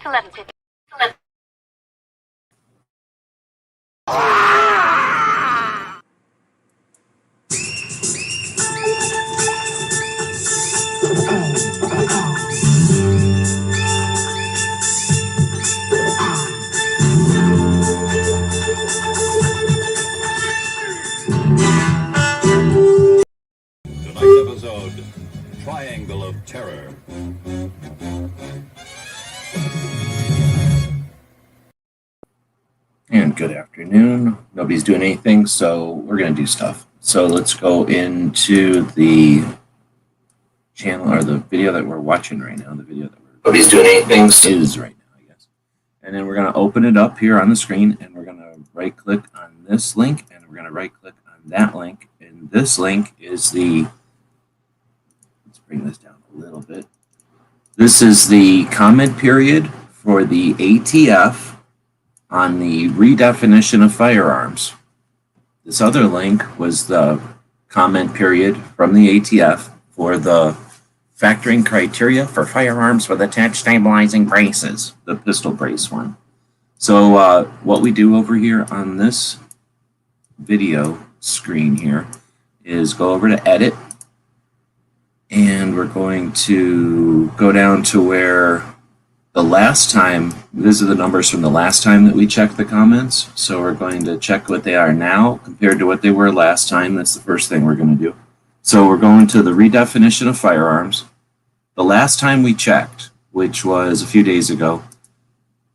11:50. Tonight's episode, Triangle of Terror. And good afternoon. Nobody's doing anything, so we're going to do stuff. So let's go into the channel or the video that we're watching right now. The video that nobody's doing anything is right now, I guess. And then we're going to open it up here on the screen, and we're going to right click on this link, and we're going to right click on that link. And this link is the, let's bring this down a little bit. This is the comment period for the ATF on the redefinition of firearms. This other link was the comment period from the ATF for the factoring criteria for firearms with attached stabilizing braces, the pistol brace one. So what we do over here on this video screen here is go over to edit, and we're going to go down to where the last time, these are the numbers from the last time that we checked the comments. So we're going to check what they are now compared to what they were last time. That's the first thing we're going to do. So we're going to the redefinition of firearms. The last time we checked, which was a few days ago,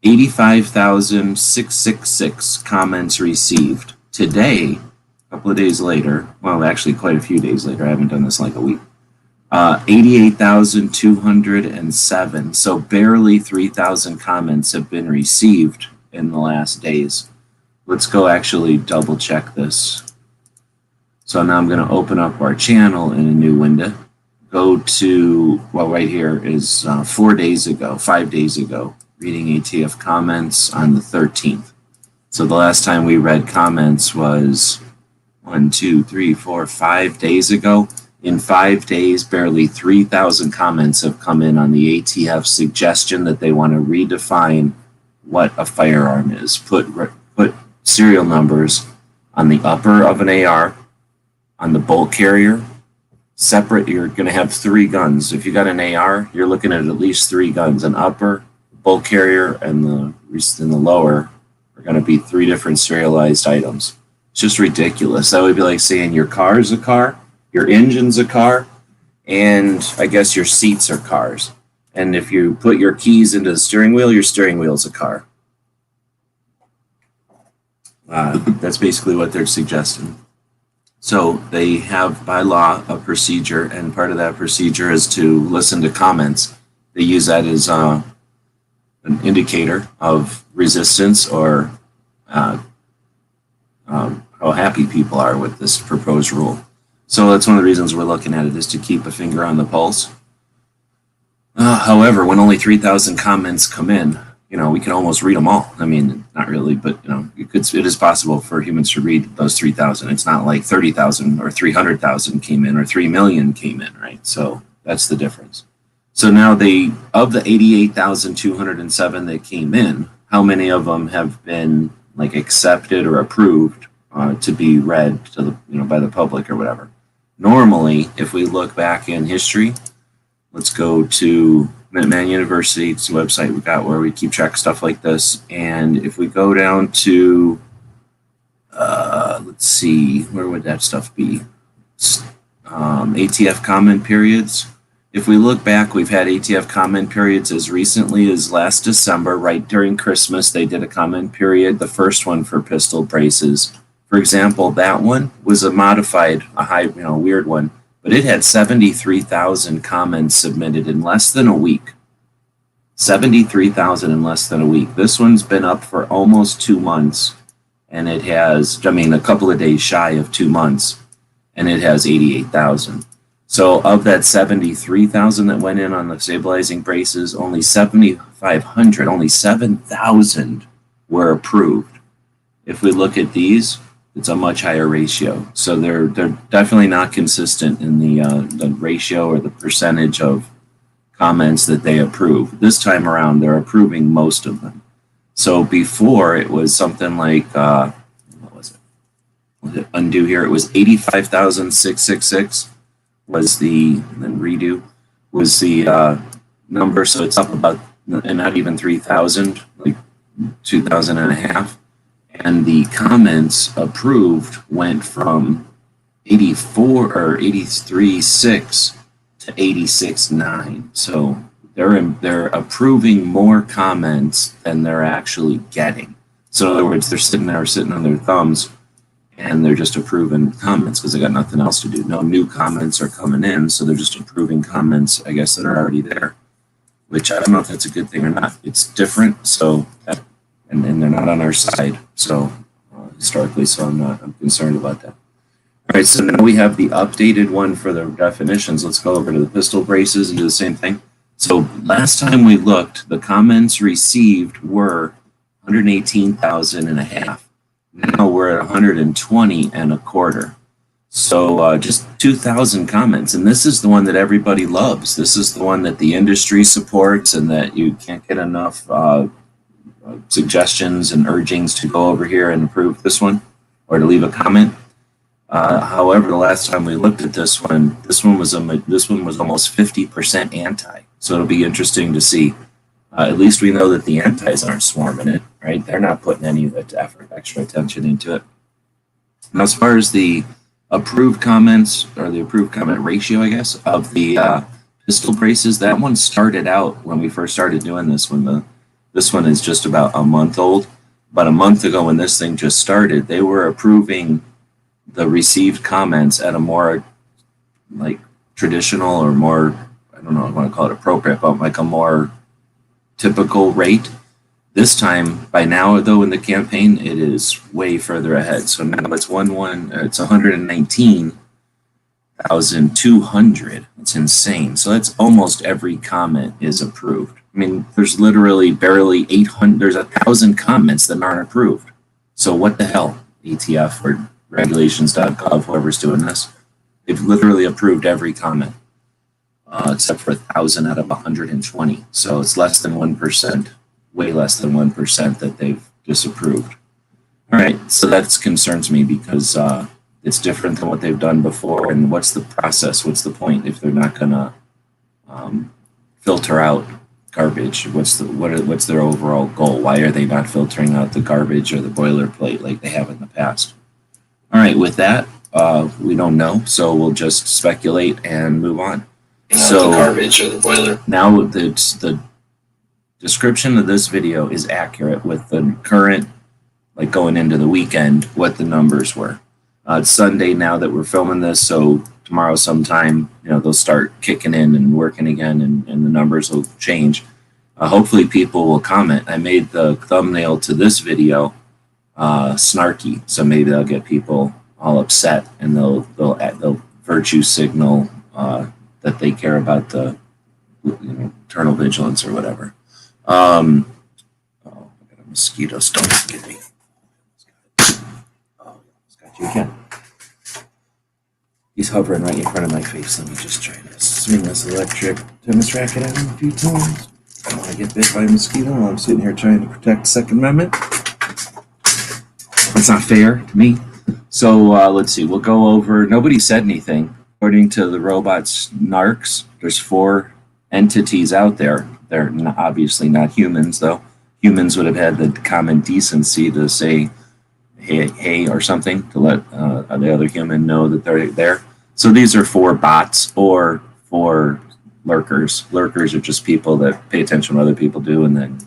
85,666 comments received. Today, a couple of days later, well, actually quite a few days later, I haven't done this in like a week, 88,207. So barely 3,000 comments have been received in the last days. Let's go actually double check this. So now I'm going to open up our channel in a new window. Go to, well, right here is 4 days ago, 5 days ago, reading ATF comments on the 13th. So the last time we read comments was 5 days ago. In 5 days, barely 3,000 comments have come in on the ATF suggestion that they want to redefine what a firearm is. Put serial numbers on the upper of an AR, on the bolt carrier. Separate, you're going to have 3 guns. If you got an AR, you're looking at least 3 guns. An upper, bolt carrier, and the lower are going to be 3 different serialized items. It's just ridiculous. That would be like saying your car is a car, your engine's a car, and I guess your seats are cars. And if you put your keys into the steering wheel's a car. That's basically what they're suggesting. So they have, by law, a procedure, and part of that procedure is to listen to comments. They use that as an indicator of resistance or how happy people are with this proposed rule. So that's one of the reasons we're looking at it, is to keep a finger on the pulse. However, when only 3,000 comments come in, we can almost read them all. I mean, not really, but it is possible for humans to read those 3,000. It's not like 30,000 or 300,000 came in or 3 million came in, right? So that's the difference. So now of the 88,207 that came in, how many of them have been like accepted or approved to be read to the by the public or whatever? Normally, if we look back in history, let's go to Minuteman University's website we got where we keep track of stuff like this. And if we go down to, let's see, where would that stuff be? ATF comment periods. If we look back, we've had ATF comment periods as recently as last December, right during Christmas. They did a comment period, the first one for pistol braces. For example, that one was a modified, weird one, but it had 73,000 comments submitted in less than a week. 73,000 in less than a week. This one's been up for almost 2 months, and it has, a couple of days shy of 2 months, and it has 88,000. So of that 73,000 that went in on the stabilizing braces, only 7,500, only 7,000 were approved. If we look at these, it's a much higher ratio. So they're definitely not consistent in the ratio or the percentage of comments that they approve. This time around, they're approving most of them. So before it was something like, what was it? Was it undo here? It was 85,666 was the, and then redo was the number. So it's up about, and not even 3,000, like 2,000 and a half. And the comments approved went from 84 or 83.6 to 86.9. So they're approving more comments than they're actually getting. So in other words, they're sitting on their thumbs, and they're just approving comments because they got nothing else to do. No new comments are coming in, so they're just approving comments, I guess, that are already there. Which I don't know if that's a good thing or not. It's different, so that, and they're not on our side. So historically, so I'm concerned about that. All right, so now we have the updated one for the definitions. Let's go over to the pistol braces and do the same thing. So last time we looked, the comments received were 118,000 and a half. Now we're at 120 and a quarter. So just 2,000 comments. And this is the one that everybody loves. This is the one that the industry supports and that you can't get enough suggestions and urgings to go over here and approve this one or to leave a comment. However, the last time we looked at this one was almost 50% anti. So it'll be interesting to see. At least we know that the antis aren't swarming it, right? They're not putting any of that effort, extra attention into it. Now, as far as the approved comments or the approved comment ratio, I guess, of the pistol braces, that one started out when we first started doing this. This one is just about a month old. About a month ago, when this thing just started, they were approving the received comments at a more like traditional or more, I don't know, I want to call it appropriate, but like a more typical rate. This time, by now, though, in the campaign, it is way further ahead. So now it's 119,200. It's insane. So that's almost every comment is approved. I mean, there's literally barely 800. There's 1,000 comments that aren't approved. So what the hell, ATF or regulations.gov, whoever's doing this, they've literally approved every comment. Except for 1,000 out of 120. So it's less than 1%, way less than 1% that they've disapproved. All right, so that concerns me because it's different than what they've done before. And what's the process? What's the point if they're not going to filter out garbage? What's their overall goal? Why are they not filtering out the garbage or the boilerplate like they have in the past? All right, with that, we don't know, so we'll just speculate and move on. So the garbage or the boiler. Now the description of this video is accurate with the current, like going into the weekend, what the numbers were. It's Sunday now that we're filming this, so tomorrow sometime, they'll start kicking in and working again, and the numbers will change. Hopefully people will comment. I made the thumbnail to this video snarky, so maybe they'll get people all upset and they'll virtue signal that they care about the eternal vigilance or whatever. Oh, I got a mosquito stung. Get me. Oh, it's got you again. He's hovering right in front of my face. Let me just try to swing this electric tennis racket at him a few times. I don't want to get bit by a mosquito while I'm sitting here trying to protect the Second Amendment. It's not fair to me. So let's see. We'll go over. Nobody said anything. According to the robots narcs, there's 4 entities out there. They're obviously not humans, though. Humans would have had the common decency to say hey or something to let the other human know that they're there. So these are 4 bots or 4 lurkers. Lurkers are just people that pay attention to what other people do and then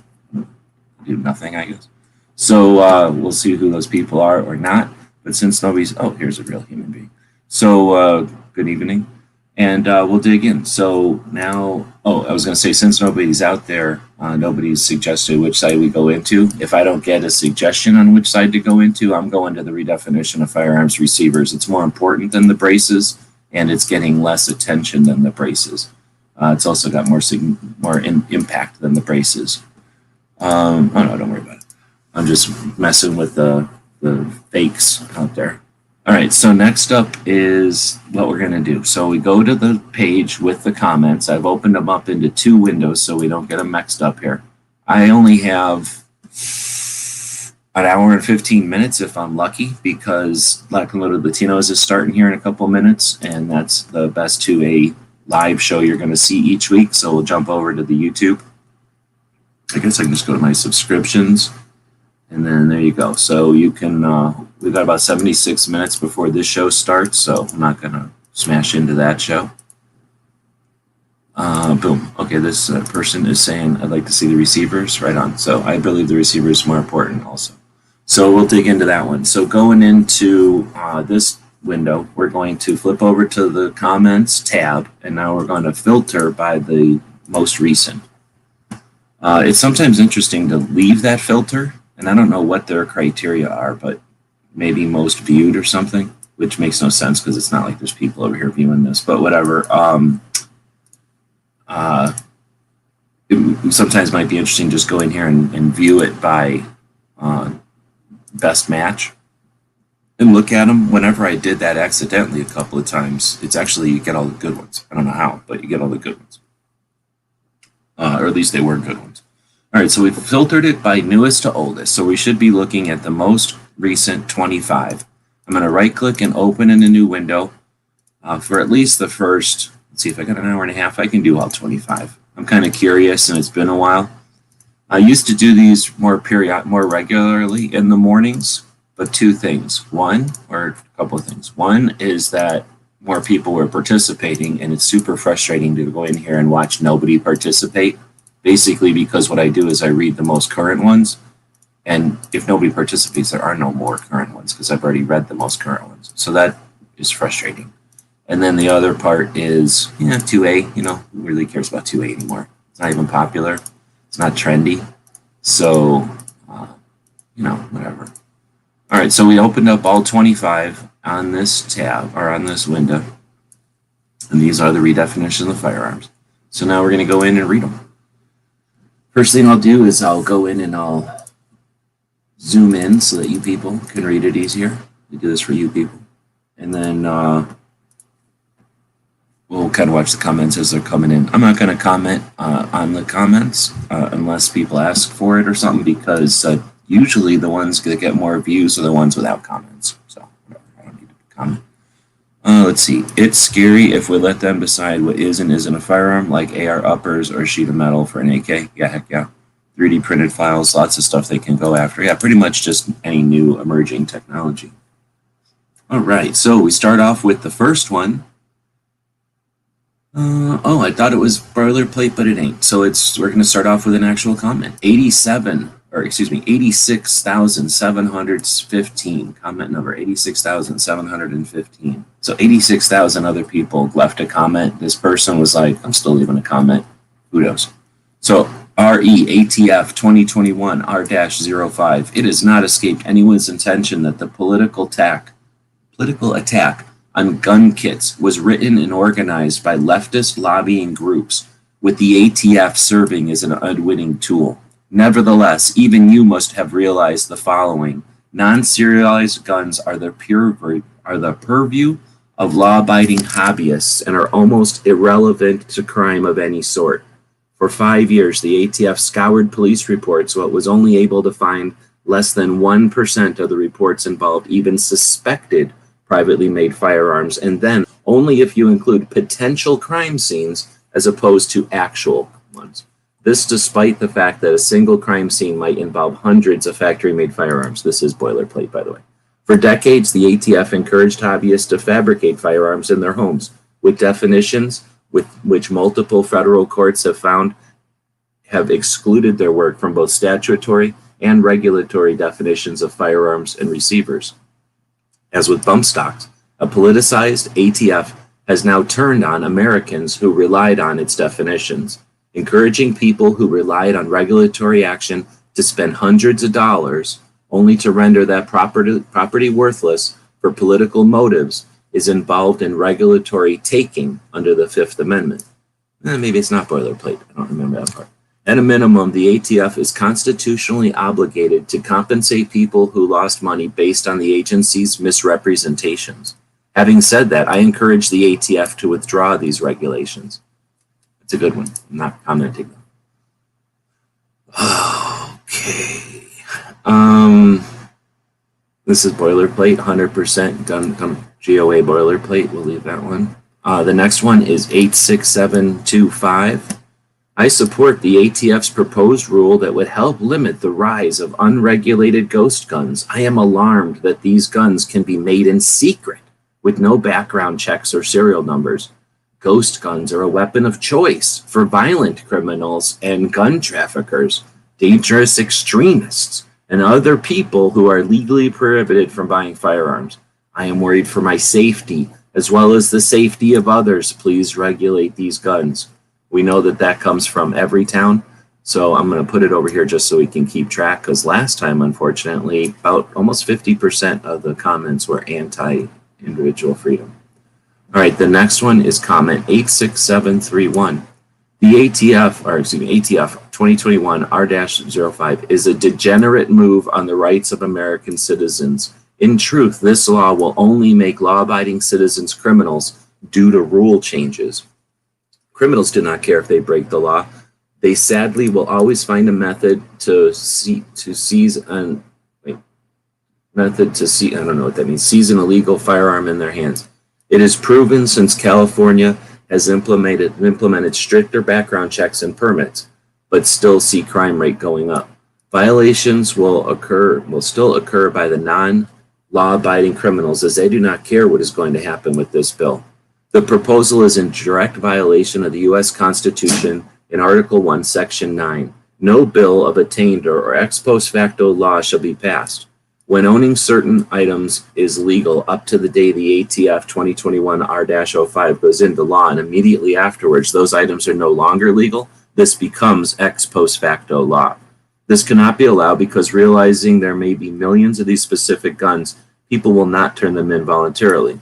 do nothing, I guess. So we'll see who those people are or not. But since nobody's... Oh, here's a real human being. So good evening. And we'll dig in. So now... Oh, I was going to say, since nobody's out there, nobody's suggested which side we go into. If I don't get a suggestion on which side to go into, I'm going to the redefinition of firearms receivers. It's more important than the braces, and it's getting less attention than the braces. It's also got more impact than the braces. Oh, no, don't worry about it. I'm just messing with the fakes out there. All right, so next up is what we're going to do. So we go to the page with the comments. I've opened them up into two windows so we don't get them mixed up here. I only have an hour and 15 minutes if I'm lucky, because Black and Loaded Latinos is starting here in a couple minutes, and that's the best 2A live show you're going to see each week. So we'll jump over to the YouTube. I guess I can just go to my subscriptions, and then there you go. So you can, we've got about 76 minutes before this show starts, so I'm not going to smash into that show. Boom. Okay, this person is saying, I'd like to see the receivers. Right on. So I believe the receiver is more important also. So we'll dig into that one. So going into this window, we're going to flip over to the comments tab, and now we're going to filter by the most recent. It's sometimes interesting to leave that filter, and I don't know what their criteria are, but maybe most viewed or something, which makes no sense because it's not like there's people over here viewing this, but whatever. It sometimes might be interesting just go in here and view it by best match and look at them. Whenever I did that accidentally a couple of times, it's actually, you get all the good ones. I don't know how, but you get all the good ones. Or at least they were good ones. All right, so we've filtered it by newest to oldest. So we should be looking at the most recent 25. I'm going to right click and open in a new window for at least the first, let's see if I got an hour and a half, I can do all 25. I'm kind of curious, and it's been a while. I used to do these more regularly in the mornings, but two things. One, or a couple of things. One is that more people were participating, and it's super frustrating to go in here and watch nobody participate. Basically, because what I do is I read the most current ones, and if nobody participates, there are no more current ones because I've already read the most current ones. So that is frustrating. And then the other part is, 2A, who really cares about 2A anymore? It's not even popular. It's not trendy. So, whatever. All right, so we opened up all 25 on this tab, or on this window. And these are the redefinitions of firearms. So now we're going to go in and read them. First thing I'll do is I'll go in and I'll zoom in so that you people can read it easier. We do this for you people. And then we'll kind of watch the comments as they're coming in. I'm not going to comment on the comments unless people ask for it or something, because usually the ones that get more views are the ones without comments. So I don't need to comment. Let's see. It's scary if we let them decide what is and isn't a firearm, like AR uppers or a sheet of metal for an AK. Yeah, heck yeah. 3D printed files, lots of stuff they can go after. Yeah, pretty much just any new emerging technology. All right, so we start off with the first one. I thought it was boilerplate, but it ain't. So we're going to start off with an actual comment. 86,715. Comment number 86,715. So 86,000 other people left a comment. This person was like, I'm still leaving a comment. Kudos. So ATF 2021 R-05. It has not escaped anyone's intention that the political attack on gun kits was written and organized by leftist lobbying groups, with the ATF serving as an unwitting tool. Nevertheless, even you must have realized the following. Non-serialized guns are the purview of law-abiding hobbyists and are almost irrelevant to crime of any sort. For 5 years, the ATF scoured police reports, but was only able to find less than 1% of the reports involved even suspected privately made firearms, and then only if you include potential crime scenes as opposed to actual ones. This despite the fact that a single crime scene might involve hundreds of factory-made firearms. This is boilerplate, by the way. For decades, the ATF encouraged hobbyists to fabricate firearms in their homes, with definitions which multiple federal courts have excluded their work from both statutory and regulatory definitions of firearms and receivers. As with bump stocks, a politicized ATF has now turned on Americans who relied on its definitions, encouraging people who relied on regulatory action to spend hundreds of dollars only to render that property worthless for political motives is involved in regulatory taking under the Fifth Amendment. Maybe it's not boilerplate. I don't remember that part. At a minimum, the ATF is constitutionally obligated to compensate people who lost money based on the agency's misrepresentations. Having said that, I encourage the ATF to withdraw these regulations. It's a good one. I'm not commenting. Okay. This is boilerplate, 100% gun GOA boilerplate. We'll leave that one. The next one is 86725. I support the ATF's proposed rule that would help limit the rise of unregulated ghost guns. I am alarmed that these guns can be made in secret with no background checks or serial numbers. Ghost guns are a weapon of choice for violent criminals and gun traffickers, dangerous extremists, and other people who are legally prohibited from buying firearms. I am worried for my safety as well as the safety of others. Please regulate these guns. We know that that comes from Everytown, so I'm going to put it over here just so we can keep track, because last time, unfortunately, about almost 50% of the comments were anti-individual freedom. All right, the next one is comment 86731. The ATF 2021 R-05 is a degenerate move on the rights of American citizens. In truth, this law will only make law-abiding citizens criminals due to rule changes. Criminals do not care if they break the law. They sadly will always find a method to seize an illegal firearm in their hands. It is proven since California has implemented stricter background checks and permits, but still see crime rate going up. Violations will still occur by the non-law-abiding criminals, as they do not care what is going to happen with this bill. The proposal is in direct violation of the U.S. Constitution in Article 1, Section 9. No bill of attainder or ex post facto law shall be passed. When owning certain items is legal up to the day the ATF 2021 R-05 goes into law, and immediately afterwards those items are no longer legal, this becomes ex post facto law. This cannot be allowed because, realizing there may be millions of these specific guns, people will not turn them in voluntarily.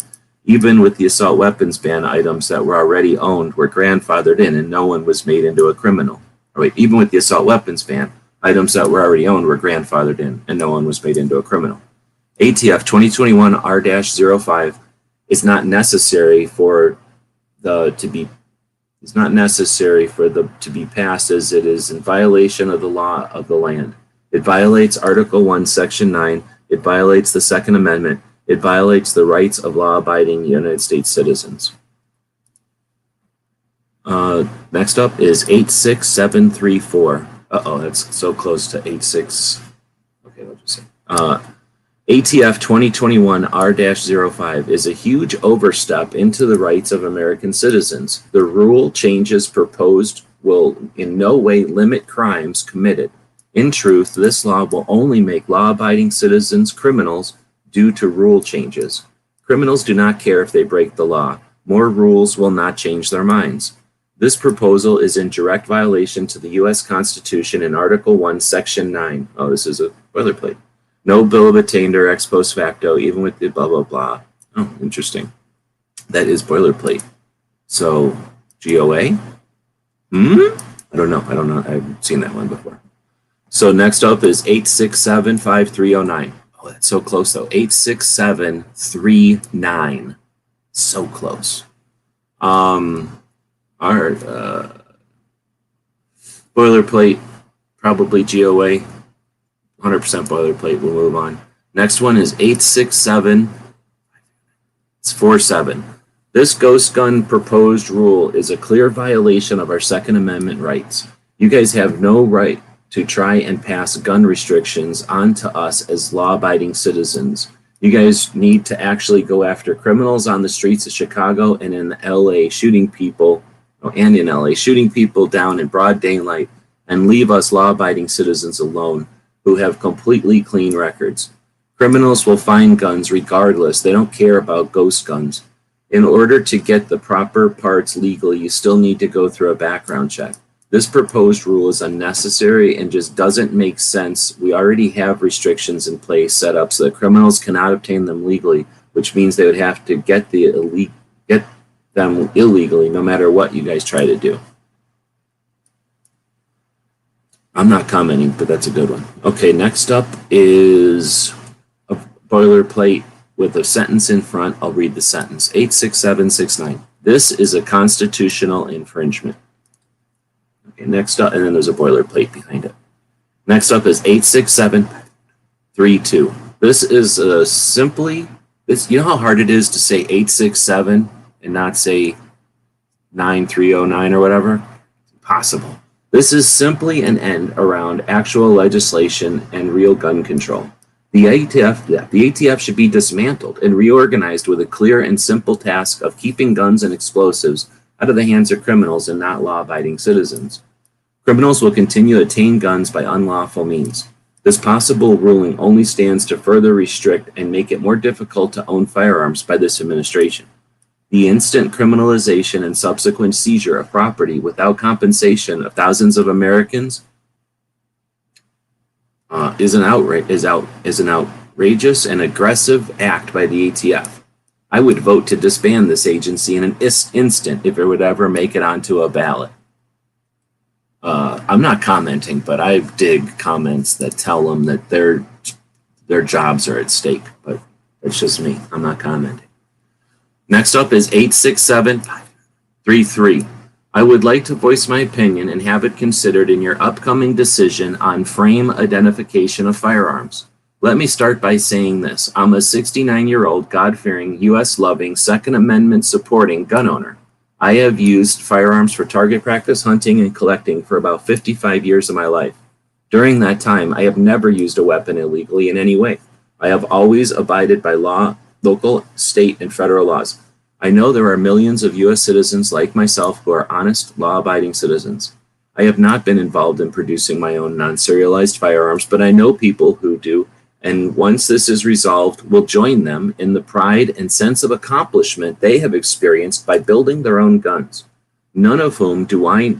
Even with the assault weapons ban, items that were already owned were grandfathered in and no one was made into a criminal. Even with the assault weapons ban, items that were already owned were grandfathered in and no one was made into a criminal. ATF 2021 R-05 is not necessary to be passed, as it is in violation of the law of the land. It violates Article 1, Section 9. It violates the Second Amendment. It violates the rights of law-abiding United States citizens. Next up is 86734. That's so close to 86. Okay, let's just say. ATF 2021 R-05 is a huge overstep into the rights of American citizens. The rule changes proposed will in no way limit crimes committed. In truth, this law will only make law-abiding citizens criminals due to rule changes. Criminals do not care if they break the law. More rules will not change their minds. This proposal is in direct violation to the U.S. Constitution in Article 1, Section 9. Oh, this is a boilerplate. No bill of attainder ex post facto, even with the blah, blah, blah. Oh, interesting. That is boilerplate. So, GOA? I don't know. I haven't seen that one before. So next up is 8675309. Oh, that's so close, though. 86739. So close. Our boilerplate, probably GOA, 100% boilerplate. We'll move on. Next one is 86747. This ghost gun proposed rule is a clear violation of our Second Amendment rights. You guys have no right to try and pass gun restrictions onto us as law-abiding citizens. You guys need to actually go after criminals on the streets of Chicago and in LA shooting people down in broad daylight, and leave us law-abiding citizens alone who have completely clean records. Criminals will find guns regardless. They don't care about ghost guns. In order to get the proper parts legally, you still need to go through a background check. This proposed rule is unnecessary and just doesn't make sense. We already have restrictions in place set up so that criminals cannot obtain them legally, which means they would have to get them illegally no matter what you guys try to do. I'm not commenting, but that's a good one. Okay, next up is a boilerplate with a sentence in front. I'll read the sentence. 86769. This is a constitutional infringement. Okay, next up, and then there's a boilerplate behind it. Next up is 86732. This is simply this. You know how hard it is to say 867 and not say 9309 or whatever? It's impossible. This is simply an end around actual legislation and real gun control. The ATF should be dismantled and reorganized with a clear and simple task of keeping guns and explosives out of the hands of criminals and not law-abiding citizens. Criminals will continue to attain guns by unlawful means. This possible ruling only stands to further restrict and make it more difficult to own firearms by this administration. The instant criminalization and subsequent seizure of property without compensation of thousands of Americans is an outrageous and aggressive act by the ATF. I would vote to disband this agency in an instant if it would ever make it onto a ballot. I'm not commenting, but I dig comments that tell them that their jobs are at stake. But that's just me. I'm not commenting. Next up is 86733. I would like to voice my opinion and have it considered in your upcoming decision on frame identification of firearms. Let me start by saying this. I'm a 69-year-old, God-fearing, U.S.-loving, Second Amendment-supporting gun owner. I have used firearms for target practice, hunting, and collecting for about 55 years of my life. During that time, I have never used a weapon illegally in any way. I have always abided by law, local, state, and federal laws. I know there are millions of U.S. citizens like myself who are honest, law-abiding citizens. I have not been involved in producing my own non-serialized firearms, but I know people who do, and once this is resolved, will join them in the pride and sense of accomplishment they have experienced by building their own guns. None of whom do I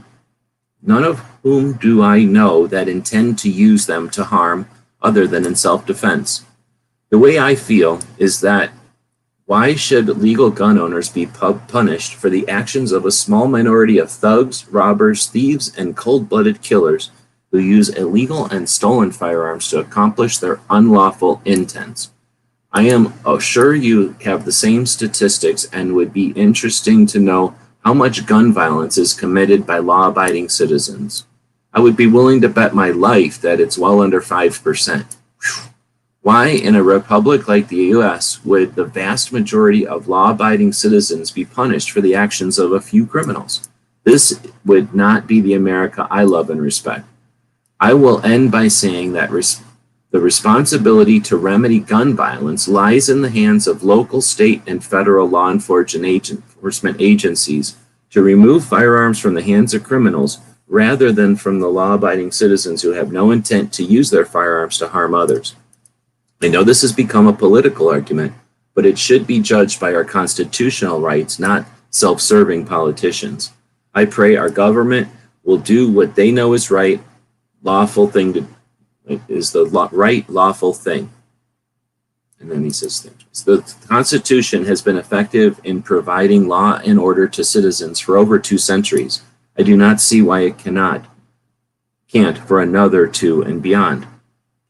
know that intend to use them to harm other than in self-defense. The way I feel is that why should legal gun owners be punished for the actions of a small minority of thugs, robbers, thieves, and cold-blooded killers who use illegal and stolen firearms to accomplish their unlawful intents? I am sure you have the same statistics and would be interesting to know how much gun violence is committed by law-abiding citizens. I would be willing to bet my life that it's well under 5%. Why, in a republic like the U.S., would the vast majority of law-abiding citizens be punished for the actions of a few criminals? This would not be the America I love and respect. I will end by saying that the responsibility to remedy gun violence lies in the hands of local, state, and federal law enforcement agencies to remove firearms from the hands of criminals rather than from the law-abiding citizens who have no intent to use their firearms to harm others. I know this has become a political argument, but it should be judged by our constitutional rights, not self-serving politicians. I pray our government will do what they know is right, lawful thing to is the right lawful thing. And then he says things. The Constitution has been effective in providing law and order to citizens for over 2 centuries. I do not see why it can't for another 2 and beyond.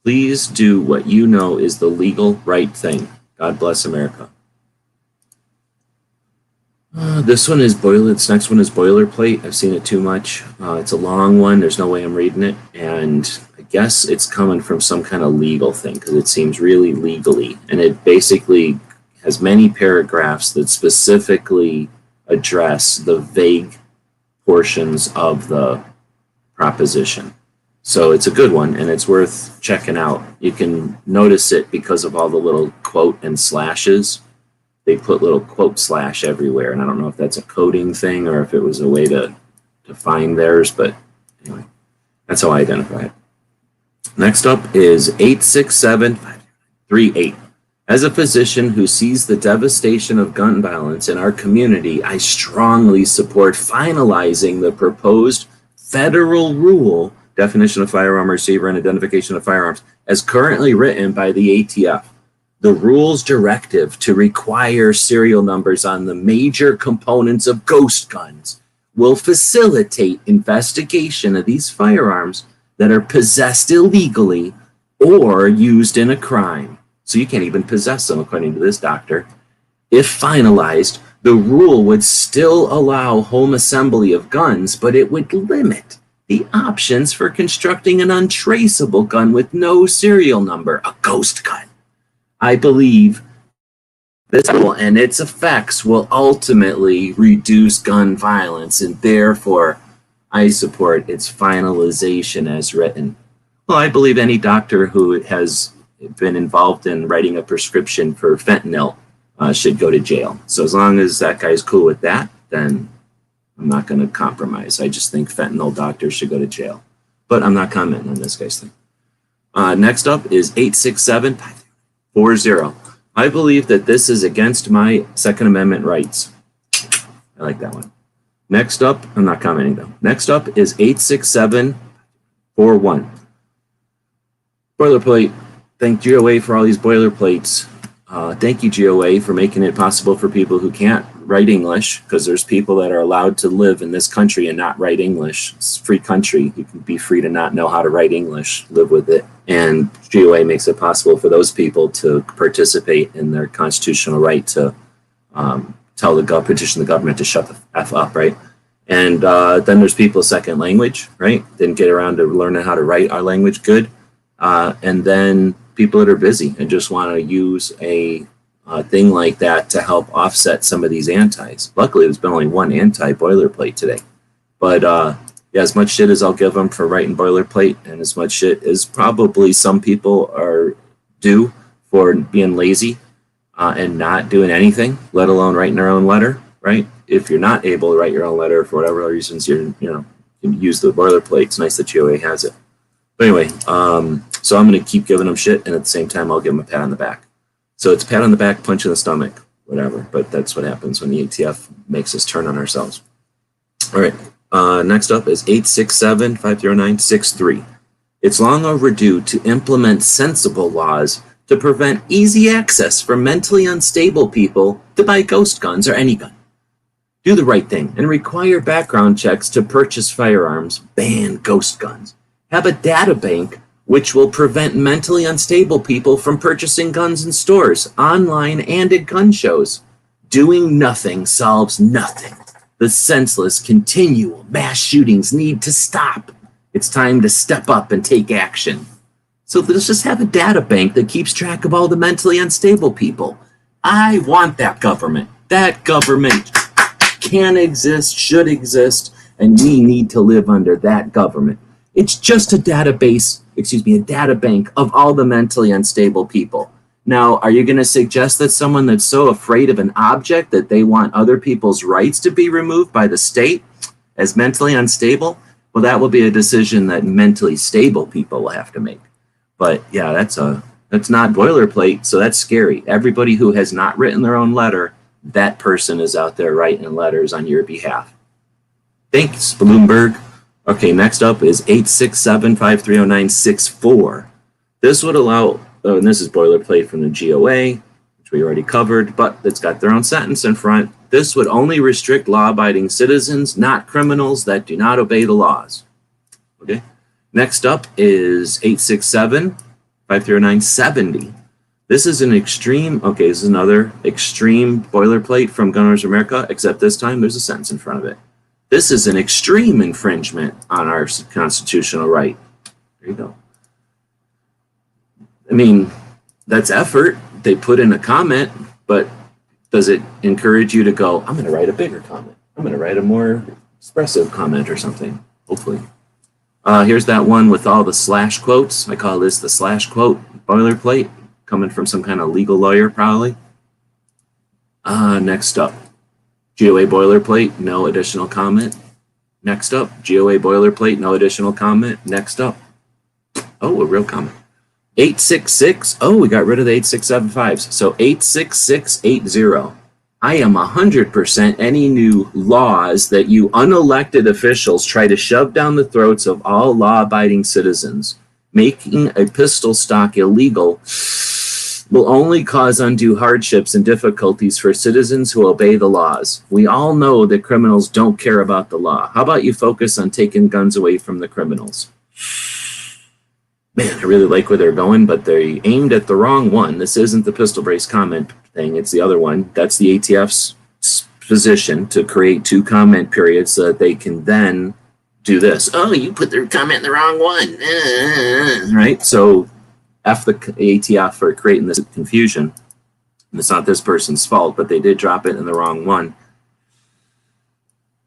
Please do what you know is the legal right thing. God bless America. This one is this next one is boilerplate. I've seen it too much. It's a long one. There's no way I'm reading it. And I guess it's coming from some kind of legal thing because it seems really legally. And it basically has many paragraphs that specifically address the vague portions of the proposition. So it's a good one, and it's worth checking out. You can notice it because of all the little quote and slashes. They put little quote slash everywhere, and I don't know if that's a coding thing or if it was a way to find theirs, but anyway, that's how I identify it. Next up is 86738. As a physician who sees the devastation of gun violence in our community, I strongly support finalizing the proposed federal rule definition of firearm receiver and identification of firearms as currently written by the ATF. The rule's directive to require serial numbers on the major components of ghost guns will facilitate investigation of these firearms that are possessed illegally or used in a crime. So you can't even possess them, according to this doctor. If finalized, the rule would still allow home assembly of guns, but it would limit the options for constructing an untraceable gun with no serial number, a ghost gun. I believe this rule and its effects will ultimately reduce gun violence, and therefore I support its finalization as written. Well, I believe any doctor who has been involved in writing a prescription for fentanyl should go to jail. So as long as that guy's cool with that, then I'm not going to compromise. I just think fentanyl doctors should go to jail. But I'm not commenting on this guy's thing. Next up is 867-40. I believe that this is against my Second Amendment rights. I like that one. Next up, I'm not commenting though. Next up is 86741. Boilerplate. Thank GOA for all these boilerplates. Thank you, GOA, for making it possible for people who can't write English, because there's people that are allowed to live in this country and not write English. It's a free country. You can be free to not know how to write English, live with it. And GOA makes it possible for those people to participate in their constitutional right to petition the government to shut the F up, right? And then there's people second language, right? Didn't get around to learning how to write our language good. And then people that are busy and just want to use a thing like that to help offset some of these antis. Luckily, there's been only one anti-boilerplate today. But yeah, as much shit as I'll give them for writing boilerplate, and as much shit as probably some people are due for being lazy and not doing anything, let alone writing their own letter, right? If you're not able to write your own letter for whatever reasons, you can use the boilerplate. It's nice that GOA has it. But anyway, so I'm going to keep giving them shit, and at the same time, I'll give them a pat on the back. So it's a pat on the back, punch in the stomach, whatever. But that's what happens when the ATF makes us turn on ourselves. All right. Next up is 867-509-63. It's long overdue to implement sensible laws to prevent easy access for mentally unstable people to buy ghost guns or any gun. Do the right thing and require background checks to purchase firearms. Ban ghost guns. Have a data bank which will prevent mentally unstable people from purchasing guns in stores, online, and at gun shows. Doing nothing solves nothing. The senseless, continual mass shootings need to stop. It's time to step up and take action. So let's just have a data bank that keeps track of all the mentally unstable people. I want that government. That government can exist, should exist, and we need to live under that government. It's just a data bank of all the mentally unstable people. Now, are you going to suggest that someone that's so afraid of an object that they want other people's rights to be removed by the state as mentally unstable? Well, that will be a decision that mentally stable people will have to make. But yeah, that's not boilerplate, so that's scary. Everybody who has not written their own letter, that person is out there writing letters on your behalf. Thanks, Bloomberg. Okay, next up is 867-530-964. This would allow, and this is boilerplate from the GOA, which we already covered, but it's got their own sentence in front. This would only restrict law-abiding citizens, not criminals that do not obey the laws. Okay. Next up is 867-530-970. This is an extreme, okay, this is another extreme boilerplate from Gun Owners America, except this time there's a sentence in front of it. This is an extreme infringement on our constitutional right. There you go. I mean, that's effort. They put in a comment, but does it encourage you to go, I'm going to write a bigger comment. I'm going to write a more expressive comment or something, hopefully. Here's that one with all the slash quotes. I call this the slash quote boilerplate, coming from some kind of legal lawyer, probably. Next up. GOA boilerplate, no additional comment. Next up, GOA boilerplate, no additional comment. Next up. Oh, a real comment. 866. Oh, we got rid of the 8675s. So 86680. I am 100% any new laws that you unelected officials try to shove down the throats of all law-abiding citizens. Making a pistol stock illegal will only cause undue hardships and difficulties for citizens who obey the laws. We all know that criminals don't care about the law. How about you focus on taking guns away from the criminals? man, I really like where they're going, but they aimed at the wrong one. This isn't the pistol brace comment thing. It's the other one. That's the ATF's position to create 2 comment periods so that they can then do this. Oh, you put the comment in the wrong one. Right? So F the ATF for creating this confusion. And it's not this person's fault, but they did drop it in the wrong one.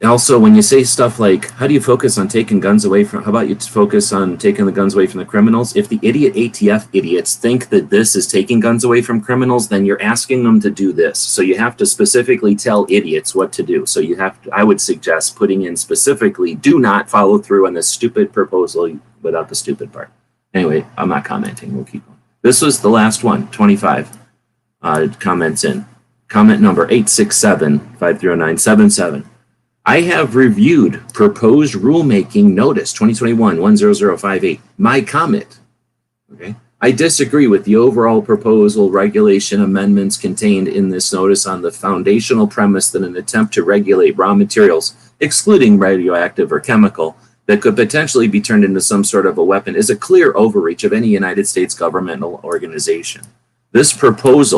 Also, when you say stuff like, how do you focus on taking guns away from, how about you focus on taking the guns away from the criminals? If the idiot ATF idiots think that this is taking guns away from criminals, then you're asking them to do this. So you have to specifically tell idiots what to do. So you have to, I would suggest putting in specifically, do not follow through on this stupid proposal without the stupid part. Anyway, I'm not commenting. We'll keep going. This was the last one, 25 comments in. Comment number 867-50977. I have reviewed proposed rulemaking notice 2021-10058. My comment. Okay. I disagree with the overall proposal regulation amendments contained in this notice on the foundational premise that an attempt to regulate raw materials, excluding radioactive or chemical, that could potentially be turned into some sort of a weapon is a clear overreach of any United States governmental organization. This proposed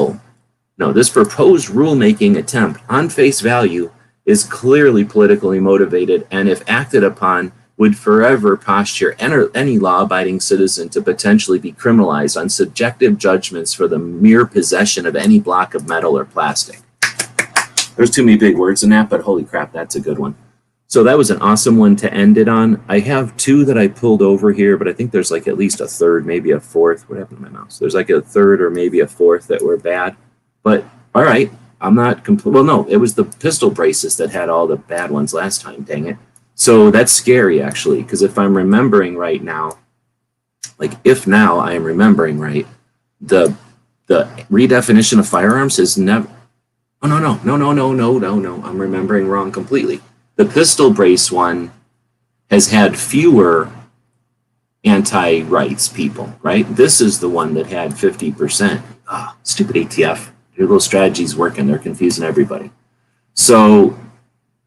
rulemaking attempt on face value is clearly politically motivated, and if acted upon, would forever posture any law-abiding citizen to potentially be criminalized on subjective judgments for the mere possession of any block of metal or plastic. There's too many big words in that, but holy crap, that's a good one. So that was an awesome one to end it on. I have 2 that I pulled over here, but I think there's like at least a third, maybe a fourth. What happened to my mouse? There's like a third or maybe a fourth that were bad, but all right. I'm not well, no, it was the pistol braces that had all the bad ones last time, dang it. So that's scary, actually, because if I'm remembering right now, like if now I am remembering right, the redefinition of firearms is never, oh, no, I'm remembering wrong completely. The pistol brace one has had fewer anti-rights people, right? This is the one that had 50%. Ah, stupid ATF. Your little strategy's working. They're confusing everybody. So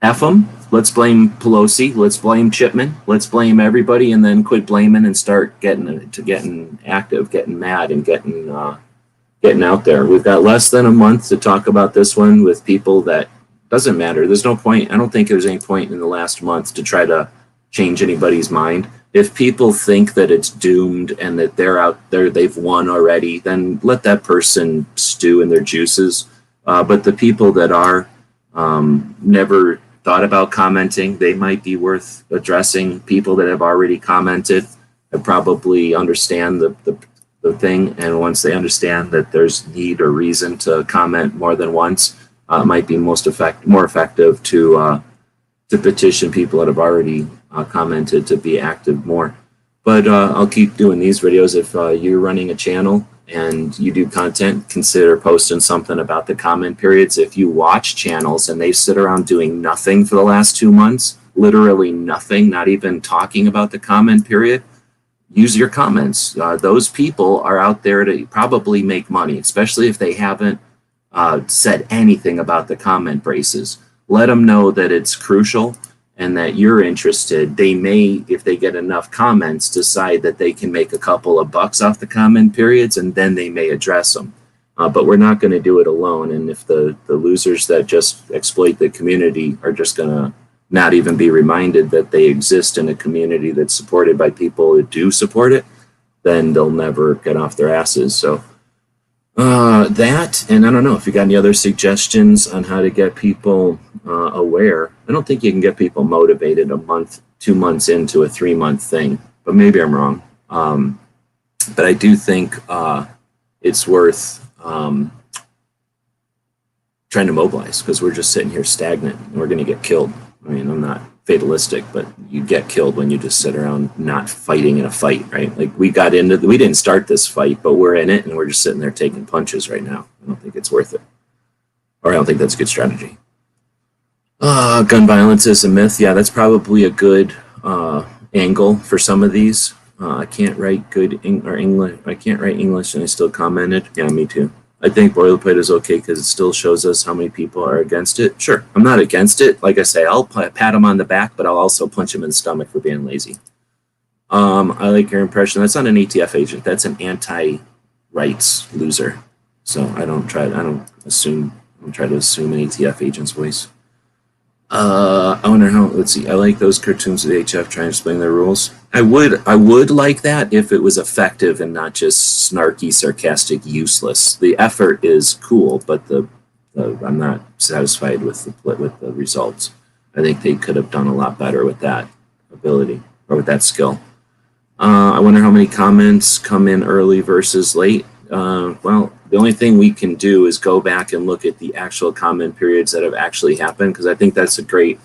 F them. Let's blame Pelosi. Let's blame Chipman. Let's blame everybody, and then quit blaming and start getting active, getting mad, and getting out there. We've got less than a month to talk about this one with people that doesn't matter. There's no point. I don't think there's any point in the last month to try to change anybody's mind. If people think that it's doomed and that they're out there, they've won already, then let that person stew in their juices. But the people that are never thought about commenting, they might be worth addressing. People that have already commented probably understand the thing. And once they understand that there's need or reason to comment more than once, it might be more effective to petition people that have already commented to be active more. But I'll keep doing these videos. If you're running a channel and you do content, consider posting something about the comment periods. If you watch channels and they sit around doing nothing for the last 2 months, literally nothing, not even talking about the comment period, use your comments. Those people are out there to probably make money, especially if they haven't said anything about the comment braces. Let them know that it's crucial and that you're interested. They may, if they get enough comments, decide that they can make a couple of bucks off the comment periods, and then they may address them. But we're not going to do it alone. And if the losers that just exploit the community are just going to not even be reminded that they exist in a community that's supported by people who do support it, then they'll never get off their asses. So that, and I don't know if you got any other suggestions on how to get people aware. I don't think you can get people motivated a month, 2 months into a 3-month thing, but maybe I'm wrong. But I do think it's worth trying to mobilize, because we're just sitting here stagnant and we're going to get killed. I mean, I'm not fatalistic, but you get killed when you just sit around not fighting in a fight, right? Like we didn't start this fight, but we're in it and we're just sitting there taking punches right now. I don't think it's worth it. Or I don't think that's a good strategy. Gun violence is a myth. Yeah, that's probably a good angle for some of these. I can't write good English. I can't write English and I still commented. Yeah, me too. I think boilerplate is okay because it still shows us how many people are against it. Sure, I'm not against it. Like I say, I'll pat him on the back, but I'll also punch him in the stomach for being lazy. I like your impression. That's not an ATF agent. That's an anti-rights loser. So I don't try to assume an ATF agent's voice. I wonder how. Let's see. I like those cartoons of the ATF trying to explain their rules. I would like that if it was effective and not just snarky, sarcastic, useless. The effort is cool, but I'm not satisfied with the results. I think they could have done a lot better with that ability or with that skill. I wonder how many comments come in early versus late. Well, the only thing we can do is go back and look at the actual comment periods that have actually happened, because I think that's a great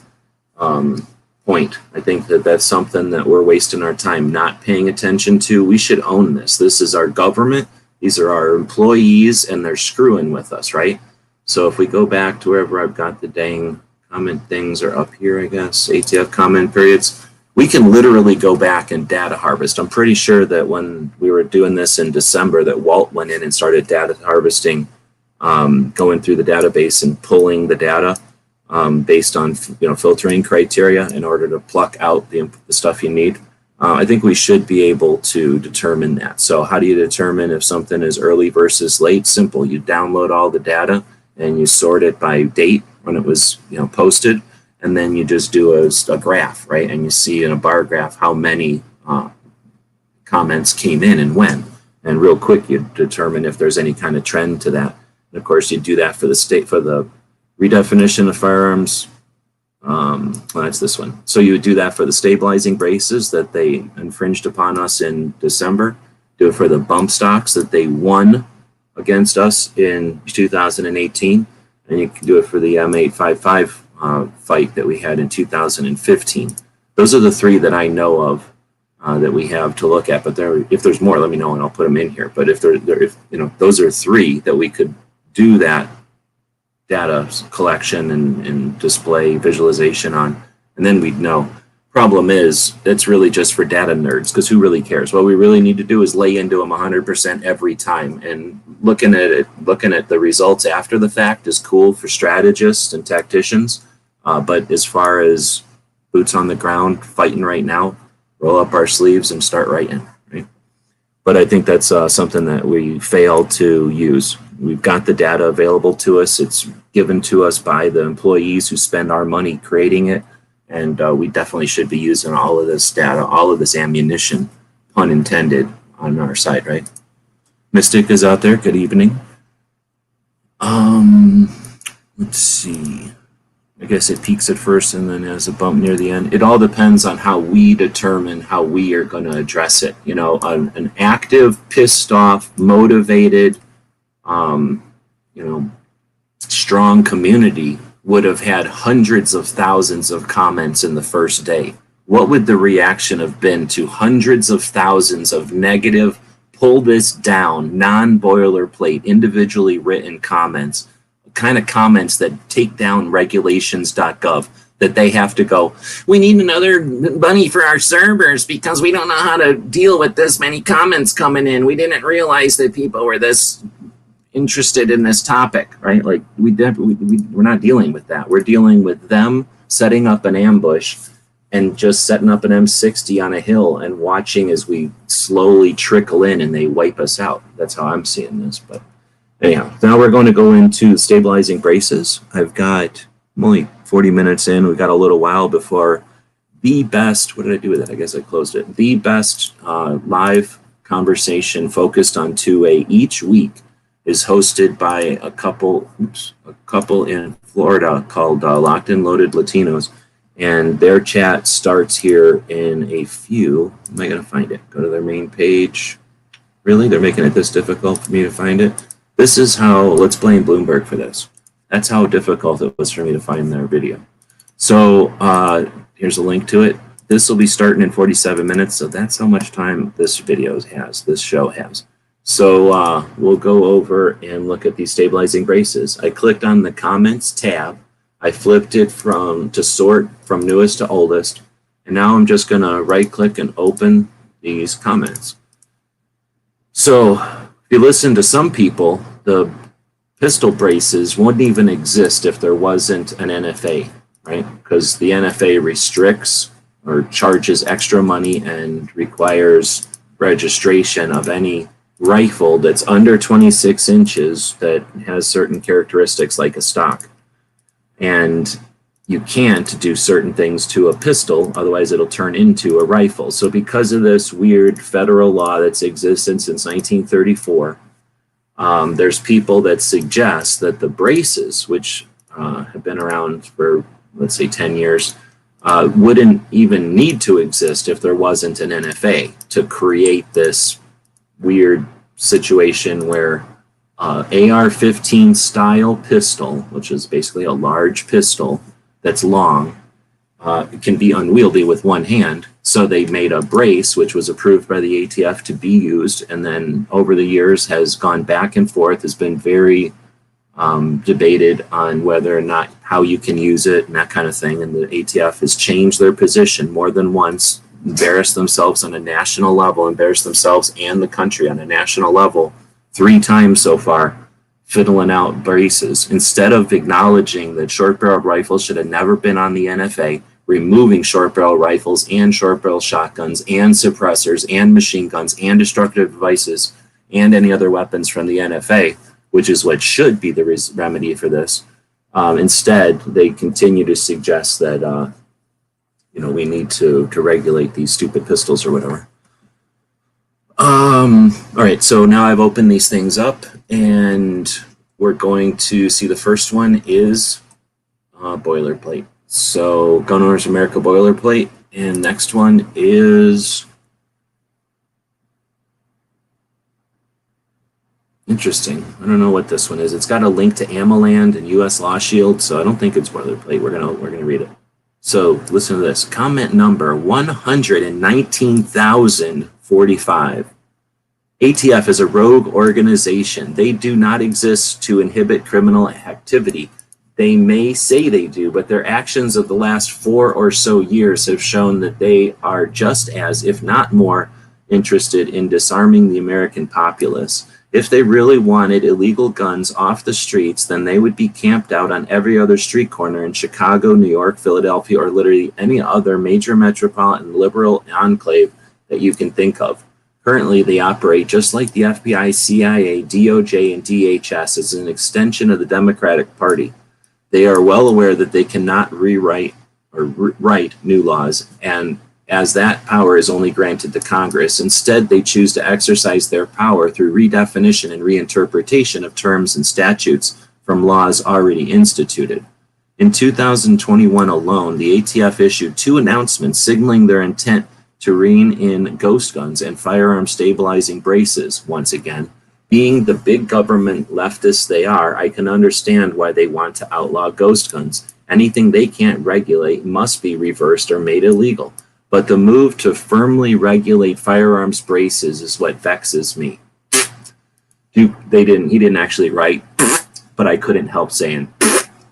point. I think that's something that we're wasting our time not paying attention to. We should own this. This is our government. These are our employees, and they're screwing with us, right? So if we go back to wherever I've got the dang comment things are up here, I guess, ATF comment periods, we can literally go back and data harvest. I'm pretty sure that when we were doing this in December, that Walt went in and started data harvesting, going through the database and pulling the data based on filtering criteria in order to pluck out the stuff you need. I think we should be able to determine that. So how do you determine if something is early versus late? Simple. You download all the data and you sort it by date when it was posted. And then you just do a graph, right? And you see in a bar graph how many comments came in and when. And real quick, you determine if there's any kind of trend to that. And of course, you do that for the redefinition of firearms. Well, that's this one. So you would do that for the stabilizing braces that they infringed upon us in December. Do it for the bump stocks that they won against us in 2018. And you can do it for the M855 fight that we had in 2015. Those are the three that I know of that we have to look at. But if there's more, let me know and I'll put them in here. But if those are three that we could do that data collection and display visualization on, and then we'd know. Problem is, it's really just for data nerds, because who really cares? What we really need to do is lay into them 100% every time. And looking at the results after the fact is cool for strategists and tacticians. But as far as boots on the ground, fighting right now, roll up our sleeves and start writing, right? But I think that's something that we fail to use. We've got the data available to us. It's given to us by the employees who spend our money creating it. And we definitely should be using all of this data, all of this ammunition, pun intended, on our side, right? Mystic is out there. Good evening. Let's see. I guess it peaks at first and then has a bump near the end. It all depends on how we determine how we are going to address it. An active, pissed off, motivated, strong community would have had hundreds of thousands of comments in the first day. What would the reaction have been to hundreds of thousands of negative, pull this down, non-boilerplate, individually written comments, kind of comments that take down regulations.gov, that they have to go, we need another bunny for our servers because we don't know how to deal with this many comments coming in. We didn't realize that people were this interested in this topic, right? Like we're not dealing with that. We're dealing with them setting up an ambush and just setting up an M60 on a hill and watching as we slowly trickle in and they wipe us out. That's how I'm seeing this. But anyhow, now we're going to go into stabilizing braces. I'm only 40 minutes in. We've got a little while before the best, what did I do with it? I guess I closed it. The best live conversation focused on 2A each week is hosted by a couple in Florida called Locked and Loaded Latinos. And their chat starts here in a few. Am I going to find it? Go to their main page. Really? They're making it this difficult for me to find it? This is how, let's blame Bloomberg for this. That's how difficult it was for me to find their video. So here's a link to it. This will be starting in 47 minutes. So that's how much time this show has. So we'll go over and look at these stabilizing braces. I clicked on the comments tab. I flipped it to sort from newest to oldest. And now I'm just going to right click and open these comments. So if you listen to some people, the pistol braces wouldn't even exist if there wasn't an NFA, right? Because the NFA restricts or charges extra money and requires registration of any rifle that's under 26 inches that has certain characteristics like a stock. And you can't do certain things to a pistol, otherwise it'll turn into a rifle. So because of this weird federal law that's existed since 1934, there's people that suggest that the braces, which have been around for, let's say, 10 years, wouldn't even need to exist if there wasn't an NFA to create this weird situation where AR-15 style pistol, which is basically a large pistol that's long, can be unwieldy with one hand. So they made a brace, which was approved by the ATF to be used, and then over the years has gone back and forth, has been very debated on whether or not how you can use it and that kind of thing. And the ATF has changed their position more than once, embarrassed themselves on a national level, embarrassed themselves and the country on a national level 3 times so far, fiddling out braces. Instead of acknowledging that short-barreled rifles should have never been on the NFA, removing short-barrel rifles and short-barrel shotguns and suppressors and machine guns and destructive devices and any other weapons from the NFA, which is what should be the remedy for this. Instead, they continue to suggest that we need to regulate these stupid pistols or whatever. All right, so now I've opened these things up, and we're going to see the first one is boilerplate. So Gun Owners America boilerplate, and next one is interesting. I don't know what this one is. It's got a link to AmmoLand and US Law Shield, so I don't think it's boilerplate. We're gonna read it. So listen to this. Comment number 119,045. ATF is a rogue organization. They do not exist to inhibit criminal activity. They may say they do, but their actions of the last 4 or so years have shown that they are just as, if not more, interested in disarming the American populace. If they really wanted illegal guns off the streets, then they would be camped out on every other street corner in Chicago, New York, Philadelphia, or literally any other major metropolitan liberal enclave that you can think of. Currently, they operate just like the FBI, CIA, DOJ, and DHS as an extension of the Democratic Party. They are well aware that they cannot rewrite or write new laws, and as that power is only granted to Congress. Instead, they choose to exercise their power through redefinition and reinterpretation of terms and statutes from laws already instituted. In 2021 alone, the ATF issued 2 announcements signaling their intent to rein in ghost guns and firearm stabilizing braces once again. Being the big government leftists they are, I can understand why they want to outlaw ghost guns. Anything they can't regulate must be reversed or made illegal. But the move to firmly regulate firearms braces is what vexes me. He didn't actually write, but I couldn't help saying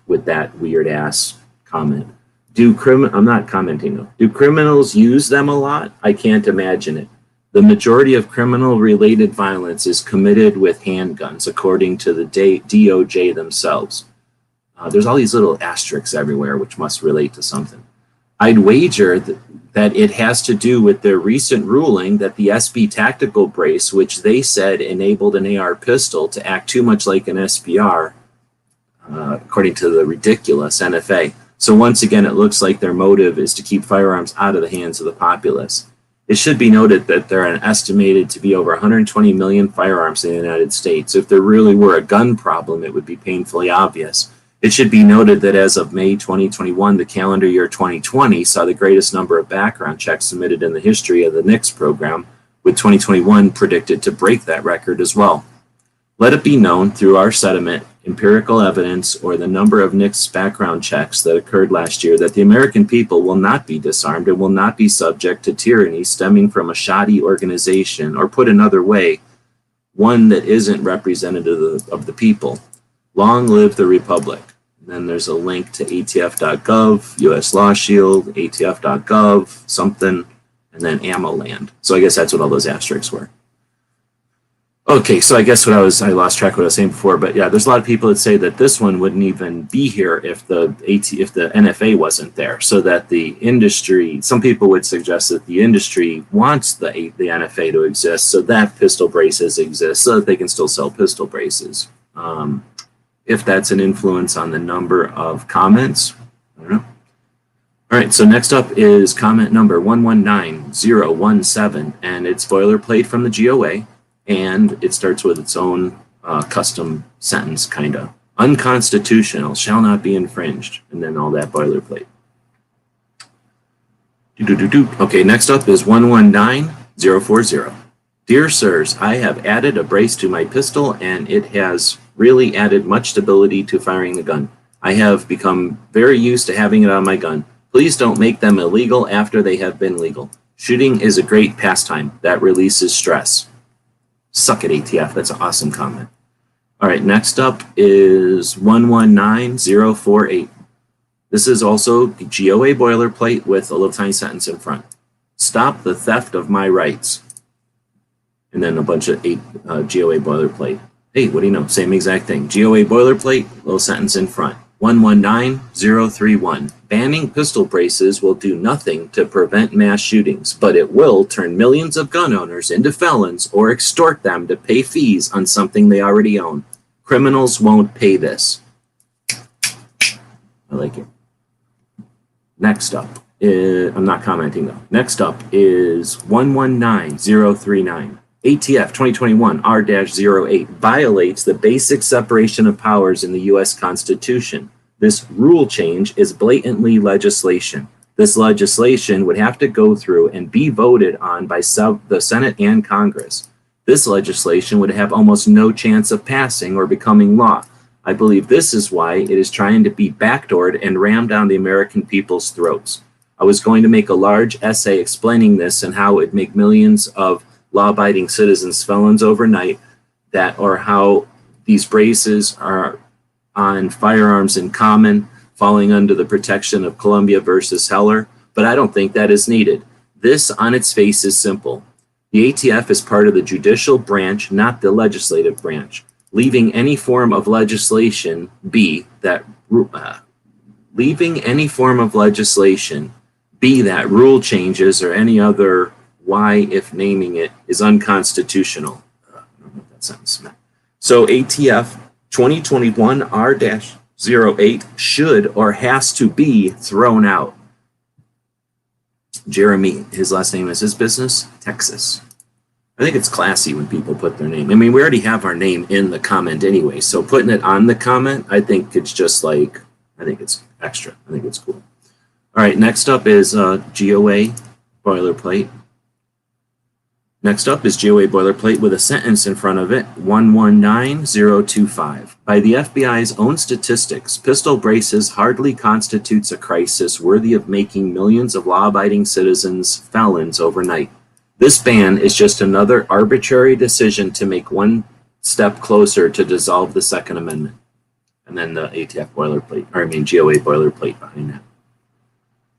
with that weird ass comment. I'm not commenting though. Do criminals use them a lot? I can't imagine it. The majority of criminal related violence is committed with handguns, according to the DOJ themselves. There's all these little asterisks everywhere, which must relate to something. I'd wager that it has to do with their recent ruling that the SB tactical brace, which they said enabled an AR pistol to act too much like an SBR, according to the ridiculous NFA. So once again, it looks like their motive is to keep firearms out of the hands of the populace. It should be noted that there are estimated to be over 120 million firearms in the United States. If there really were a gun problem, it would be painfully obvious. It should be noted that as of May 2021, the calendar year 2020 saw the greatest number of background checks submitted in the history of the NICS program, with 2021 predicted to break that record as well. Let it be known through our sediment, empirical evidence, or the number of NICS background checks that occurred last year that the American people will not be disarmed and will not be subject to tyranny stemming from a shoddy organization, or put another way, one that isn't representative of the people. Long live the Republic. And then there's a link to atf.gov, US Law Shield, atf.gov, something, and then AmmoLand. So I guess that's what all those asterisks were. Okay, so I guess I lost track of what I was saying before, but yeah, there's a lot of people that say that this one wouldn't even be here if the NFA wasn't there. So that the industry, some people would suggest that the industry wants the NFA to exist, so that pistol braces exist, so that they can still sell pistol braces. If that's an influence on the number of comments, I don't know. All right, so next up is comment number 119017, and it's boilerplate from the GOA. And it starts with its own custom sentence, kind of. Unconstitutional, shall not be infringed. And then all that boilerplate. Okay, next up is 119040. Dear sirs, I have added a brace to my pistol, and it has really added much stability to firing the gun. I have become very used to having it on my gun. Please don't make them illegal after they have been legal. Shooting is a great pastime that releases stress. Suck it, ATF. That's an awesome comment. All right, next up is 119048. This is also GOA boilerplate with a little tiny sentence in front. Stop the theft of my rights. And then a bunch of GOA boilerplate. Hey, what do you know? Same exact thing. GOA boilerplate, little sentence in front. 119031. Banning pistol braces will do nothing to prevent mass shootings, but it will turn millions of gun owners into felons or extort them to pay fees on something they already own. Criminals won't pay this. I like it. Next up, I'm not commenting though. Next up is 119039. ATF 2021 R-08 violates the basic separation of powers in the U.S. Constitution. This rule change is blatantly legislation. This legislation would have to go through and be voted on by the Senate and Congress. This legislation would have almost no chance of passing or becoming law. I believe this is why it is trying to be backdoored and rammed down the American people's throats. I was going to make a large essay explaining this and how it would make millions of law-abiding citizens felons overnight, or how these braces are on firearms in common, falling under the protection of Columbia versus Heller, but I don't think that is needed. This on its face is simple. The ATF is part of the judicial branch, not the legislative branch. Leaving any form of legislation be that rule changes or any other why, if naming it, is unconstitutional. I don't know if that sentence meant. So ATF 2021 R-08 should or has to be thrown out. Jeremy, his last name is his business, Texas. I think it's classy when people put their name. I mean, we already have our name in the comment anyway, so putting it on the comment, I think it's just like, I think it's extra. I think it's cool. All right, next up is GOA boilerplate. Next up is GOA boilerplate with a sentence in front of it, 119025. By the FBI's own statistics, pistol braces hardly constitutes a crisis worthy of making millions of law-abiding citizens felons overnight. This ban is just another arbitrary decision to make one step closer to dissolve the Second Amendment. And then the ATF boilerplate, GOA boilerplate behind that.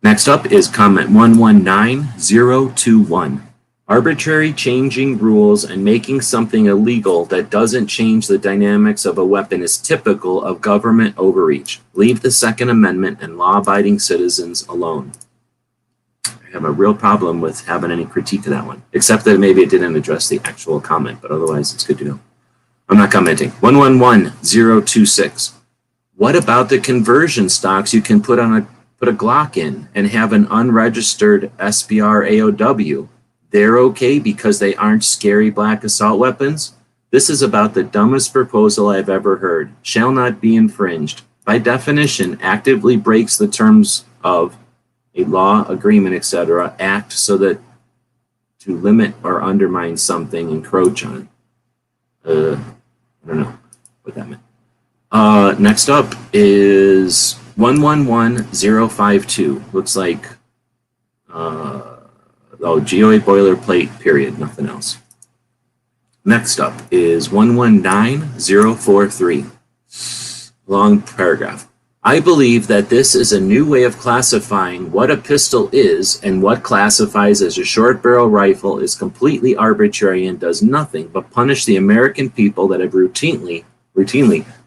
Next up is comment 119021. Arbitrary changing rules and making something illegal that doesn't change the dynamics of a weapon is typical of government overreach. Leave the Second Amendment and law-abiding citizens alone. I have a real problem with having any critique of that one, except that maybe it didn't address the actual comment, but otherwise it's good to know. I'm not commenting. 111026. What about the conversion stocks you can put a Glock in and have an unregistered SBR AOW? They're okay because they aren't scary black assault weapons? This is about the dumbest proposal I've ever heard. Shall not be infringed. By definition, actively breaks the terms of a law, agreement, etc. act so that to limit or undermine something, encroach on. I don't know what that meant. Next up is 111052. Looks like GOA boilerplate, period, nothing else. Next up is 119043. Long paragraph. I believe that this is a new way of classifying what a pistol is, and what classifies as a short barrel rifle is completely arbitrary and does nothing but punish the American people that have routinely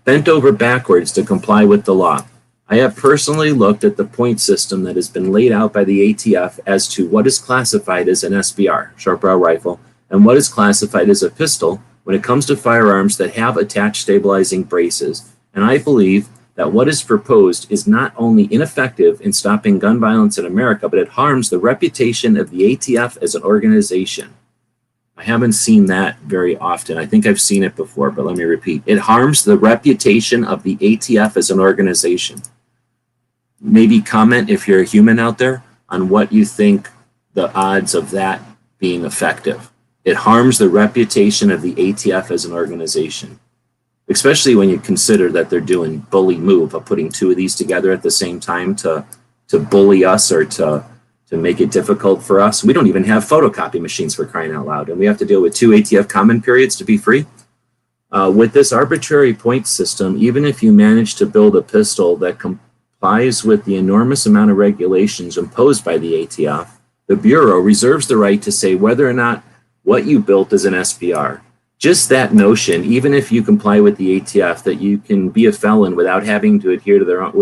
bent over backwards to comply with the law. I have personally looked at the point system that has been laid out by the ATF as to what is classified as an SBR, short barrel rifle, and what is classified as a pistol when it comes to firearms that have attached stabilizing braces. And I believe that what is proposed is not only ineffective in stopping gun violence in America, but it harms the reputation of the ATF as an organization. I haven't seen that very often. I think I've seen it before, but let me repeat. It harms the reputation of the ATF as an organization. Maybe comment, if you're a human out there, on what you think the odds of that being effective. It harms the reputation of the ATF as an organization, especially when you consider that they're doing bully move of putting two of these together at the same time to bully us or to make it difficult for us. We don't even have photocopy machines, for crying out loud, and we have to deal with 2 ATF comment periods to be free. With this arbitrary point system, even if you manage to build a pistol that complies with the enormous amount of regulations imposed by the ATF, the Bureau reserves the right to say whether or not what you built is an SBR. Just that notion, even if you comply with the ATF, that you can be a felon without having to adhere to their own,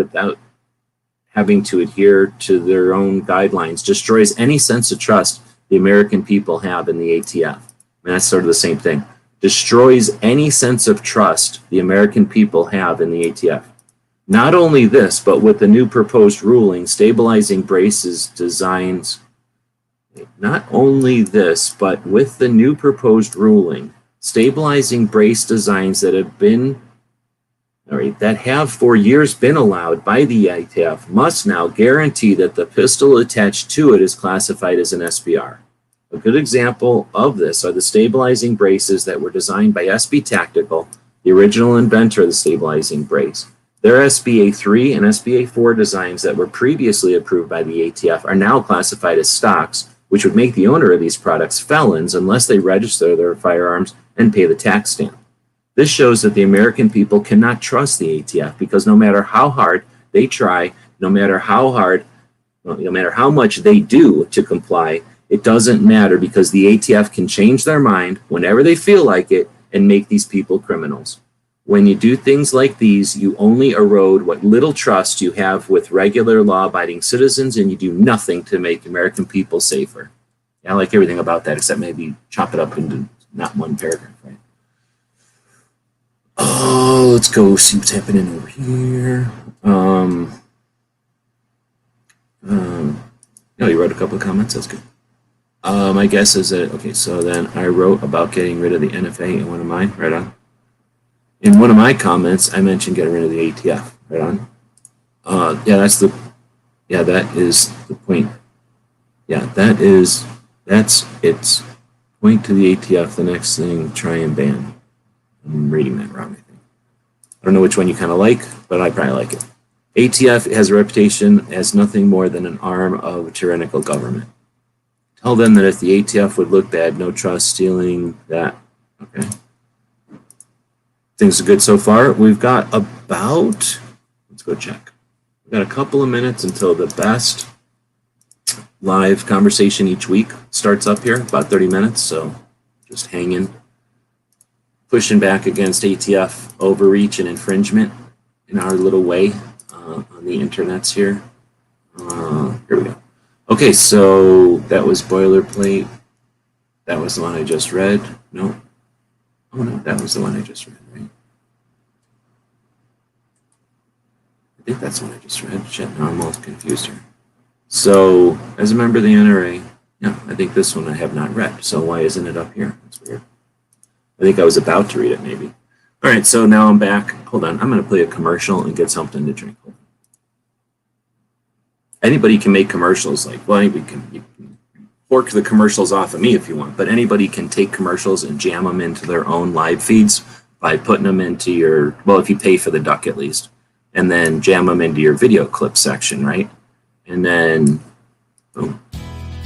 guidelines, destroys any sense of trust the American people have in the ATF. I mean, that's sort of the same thing. Destroys any sense of trust the American people have in the ATF. Not only this, but with the new proposed ruling, stabilizing braces designs. Not only this, but with the new proposed ruling, stabilizing brace designs that have for years been allowed by the ATF must now guarantee that the pistol attached to it is classified as an SBR. A good example of this are the stabilizing braces that were designed by SB Tactical, the original inventor of the stabilizing brace. Their SBA3 and SBA4 designs that were previously approved by the ATF are now classified as stocks, which would make the owner of these products felons unless they register their firearms and pay the tax stamp. This shows that the American people cannot trust the ATF because no matter how hard they try, no matter how much they do to comply, it doesn't matter because the ATF can change their mind whenever they feel like it and make these people criminals. When you do things like these, you only erode what little trust you have with regular law-abiding citizens, and you do nothing to make American people safer. Yeah, I like everything about that, except maybe chop it up into not one paragraph, right? Oh, let's go see what's happening over here. You wrote a couple of comments. That's good. My guess is that, okay, so then I wrote about getting rid of the NFA in one of mine, right on. In one of my comments, I mentioned getting rid of the ATF, right on. That is the point. Yeah, that's its point to the ATF. The next thing, try and ban. I'm reading that wrong, I think. I don't know which one you kind of like, but I probably like it. ATF has a reputation as nothing more than an arm of a tyrannical government. Tell them that if the ATF would look bad, no trust, stealing that. Okay. Things are good so far. We've got let's go check. We've got a couple of minutes until the best live conversation each week starts up here, about 30 minutes. So just hanging, pushing back against ATF overreach and infringement in our little way on the internets here. Here we go. Okay, so that was boilerplate. That was the one I just read. No. Oh no, that was the one I just read, right? I think that's the one I just read. Shit, now I'm all confused here. So, as a member of the NRA, yeah, I think this one I have not read. So why isn't it up here? That's weird. I think I was about to read it, maybe. All right, so now I'm back. Hold on, I'm going to play a commercial and get something to drink. Anybody can make commercials. You can fork the commercials off of me if you want, but anybody can take commercials and jam them into their own live feeds by putting them into your, if you pay for the duck at least, and then jam them into your video clip section, right? And then, boom.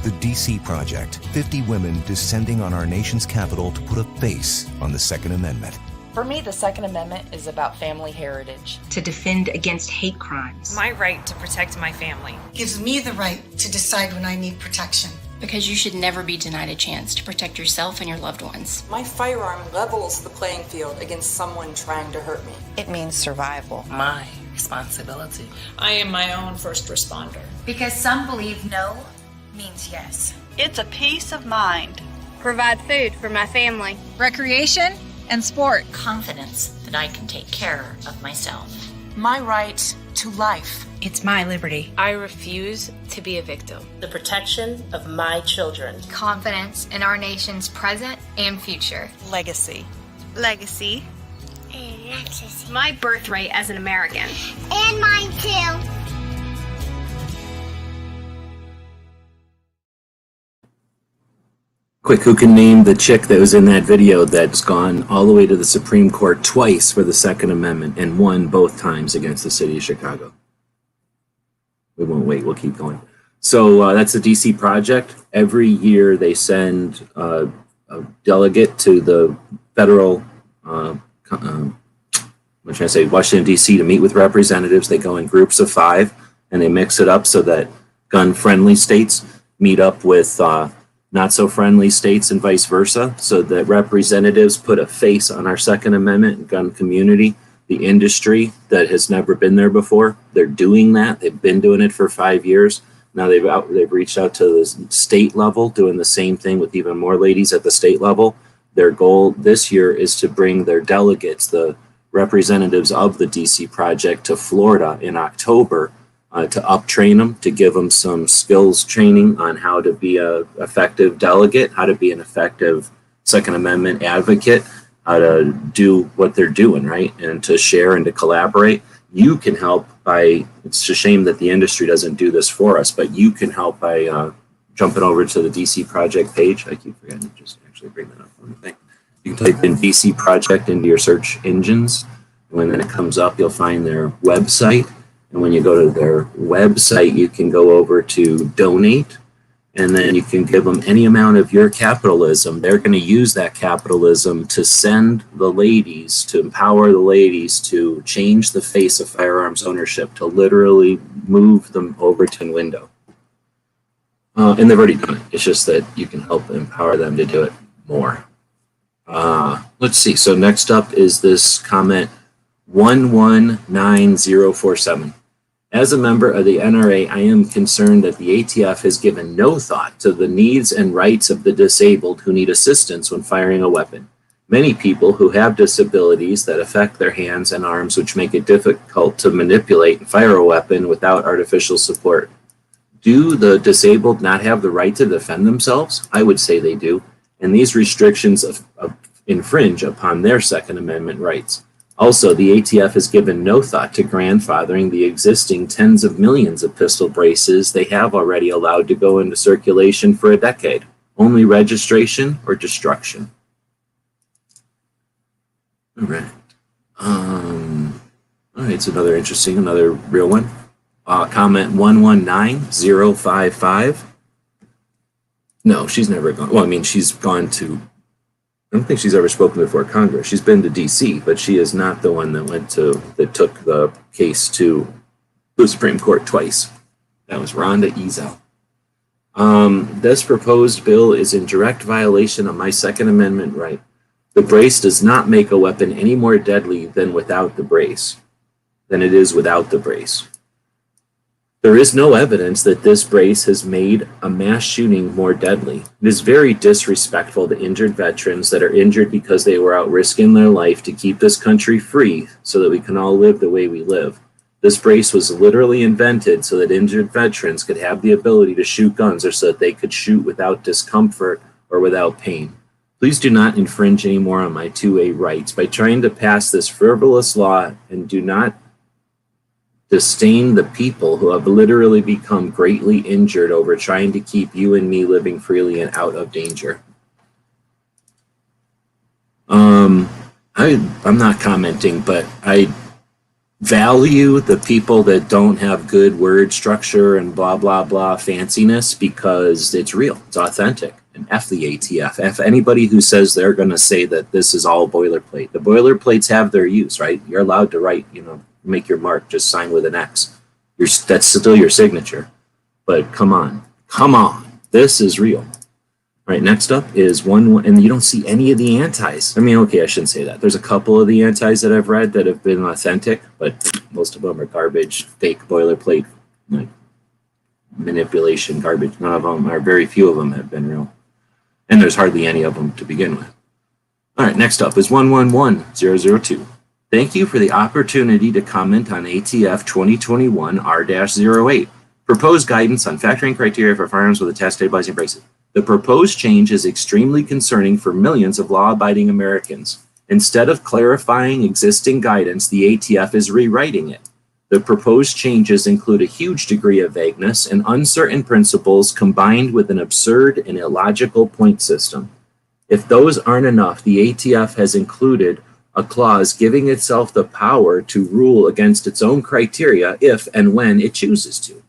The DC Project, 50 women descending on our nation's capital to put a face on the Second Amendment. For me, the Second Amendment is about family heritage. To defend against hate crimes. My right to protect my family. Gives me the right to decide when I need protection. Because you should never be denied a chance to protect yourself and your loved ones. My firearm levels the playing field against someone trying to hurt me. It means survival. My responsibility. I am my own first responder. Because some believe no means yes. It's a peace of mind. Provide food for my family. Recreation and sport. Confidence that I can take care of myself. My right to life. It's my liberty. I refuse to be a victim. The protection of my children. Confidence in our nation's present and future. Legacy. Legacy. And legacy. My birthright as an American. And mine too. Quick, who can name the chick that was in that video that's gone all the way to the Supreme Court twice for the Second Amendment and won both times against the city of Chicago? We won't wait, we'll keep going. So that's the DC project. Every year they send a delegate to the federal, what should I say, Washington, DC to meet with representatives. They go in groups of 5 and they mix it up so that gun-friendly states meet up with not so friendly states and vice versa, so that representatives put a face on our Second Amendment gun community. The industry that has never been there before, they're doing that. They've been doing it for 5 years. Now they've reached out to the state level, doing the same thing with even more ladies at the state level. Their goal this year is to bring their delegates, the representatives of the DC project, to Florida in October to uptrain them, to give them some skills training on how to be an effective delegate, how to be an effective Second Amendment advocate, how to do what they're doing, right? And to share and to collaborate. You can help by, it's a shame that the industry doesn't do this for us, but you can help by jumping over to the DC Project page. I keep forgetting to just actually bring that up on the thing. You can type in DC Project into your search engines. And when it comes up, you'll find their website. And when you go to their website, you can go over to donate, and then you can give them any amount of your capitalism. They're going to use that capitalism to send the ladies, to empower the ladies to change the face of firearms ownership, to literally move them over to a window. And they've already done it. It's just that you can help empower them to do it more. Let's see. So next up is this comment 119047. As a member of the NRA, I am concerned that the ATF has given no thought to the needs and rights of the disabled who need assistance when firing a weapon. Many people who have disabilities that affect their hands and arms, which make it difficult to manipulate and fire a weapon without artificial support. Do the disabled not have the right to defend themselves? I would say they do. And these restrictions infringe upon their Second Amendment rights. Also, the ATF has given no thought to grandfathering the existing tens of millions of pistol braces they have already allowed to go into circulation for a decade. Only registration or destruction. All right. All right, it's another real one. Comment 119055. No, she's never gone. Well, I mean, she's gone to, I don't think she's ever spoken before Congress. She's been to DC, but she is not the one that took the case to the Supreme Court twice. That was Rhonda Ezell. This proposed bill is in direct violation of my Second Amendment right. The brace does not make a weapon any more deadly than it is without the brace. There is no evidence that this brace has made a mass shooting more deadly. It is very disrespectful to injured veterans that are injured because they were out risking their life to keep this country free so that we can all live the way we live. This brace was literally invented so that injured veterans could have the ability to shoot guns, or so that they could shoot without discomfort or without pain. Please do not infringe any more on my 2A rights by trying to pass this frivolous law, and do not disdain the people who have literally become greatly injured over trying to keep you and me living freely and out of danger. I'm not commenting, but I value the people that don't have good word structure and blah, blah, blah fanciness, because it's real, it's authentic. And F the ATF. F anybody who says they're going to say that this is all boilerplate. The boilerplates have their use, right? You're allowed to write, make your mark, just sign with an X. That's still your signature. But come on. This is real. All right, next up is one, and you don't see any of the antis. I mean, okay, I shouldn't say that. There's a couple of the antis that I've read that have been authentic, but most of them are garbage, fake boilerplate, like manipulation, garbage. None of them, or very few of them have been real. And there's hardly any of them to begin with. All right, next up is 111002. Thank you for the opportunity to comment on ATF 2021 R-08. Proposed guidance on factoring criteria for firearms with attached stabilizing braces. The proposed change is extremely concerning for millions of law-abiding Americans. Instead of clarifying existing guidance, the ATF is rewriting it. The proposed changes include a huge degree of vagueness and uncertain principles combined with an absurd and illogical point system. If those aren't enough, the ATF has included a clause giving itself the power to rule against its own criteria if and when it chooses to.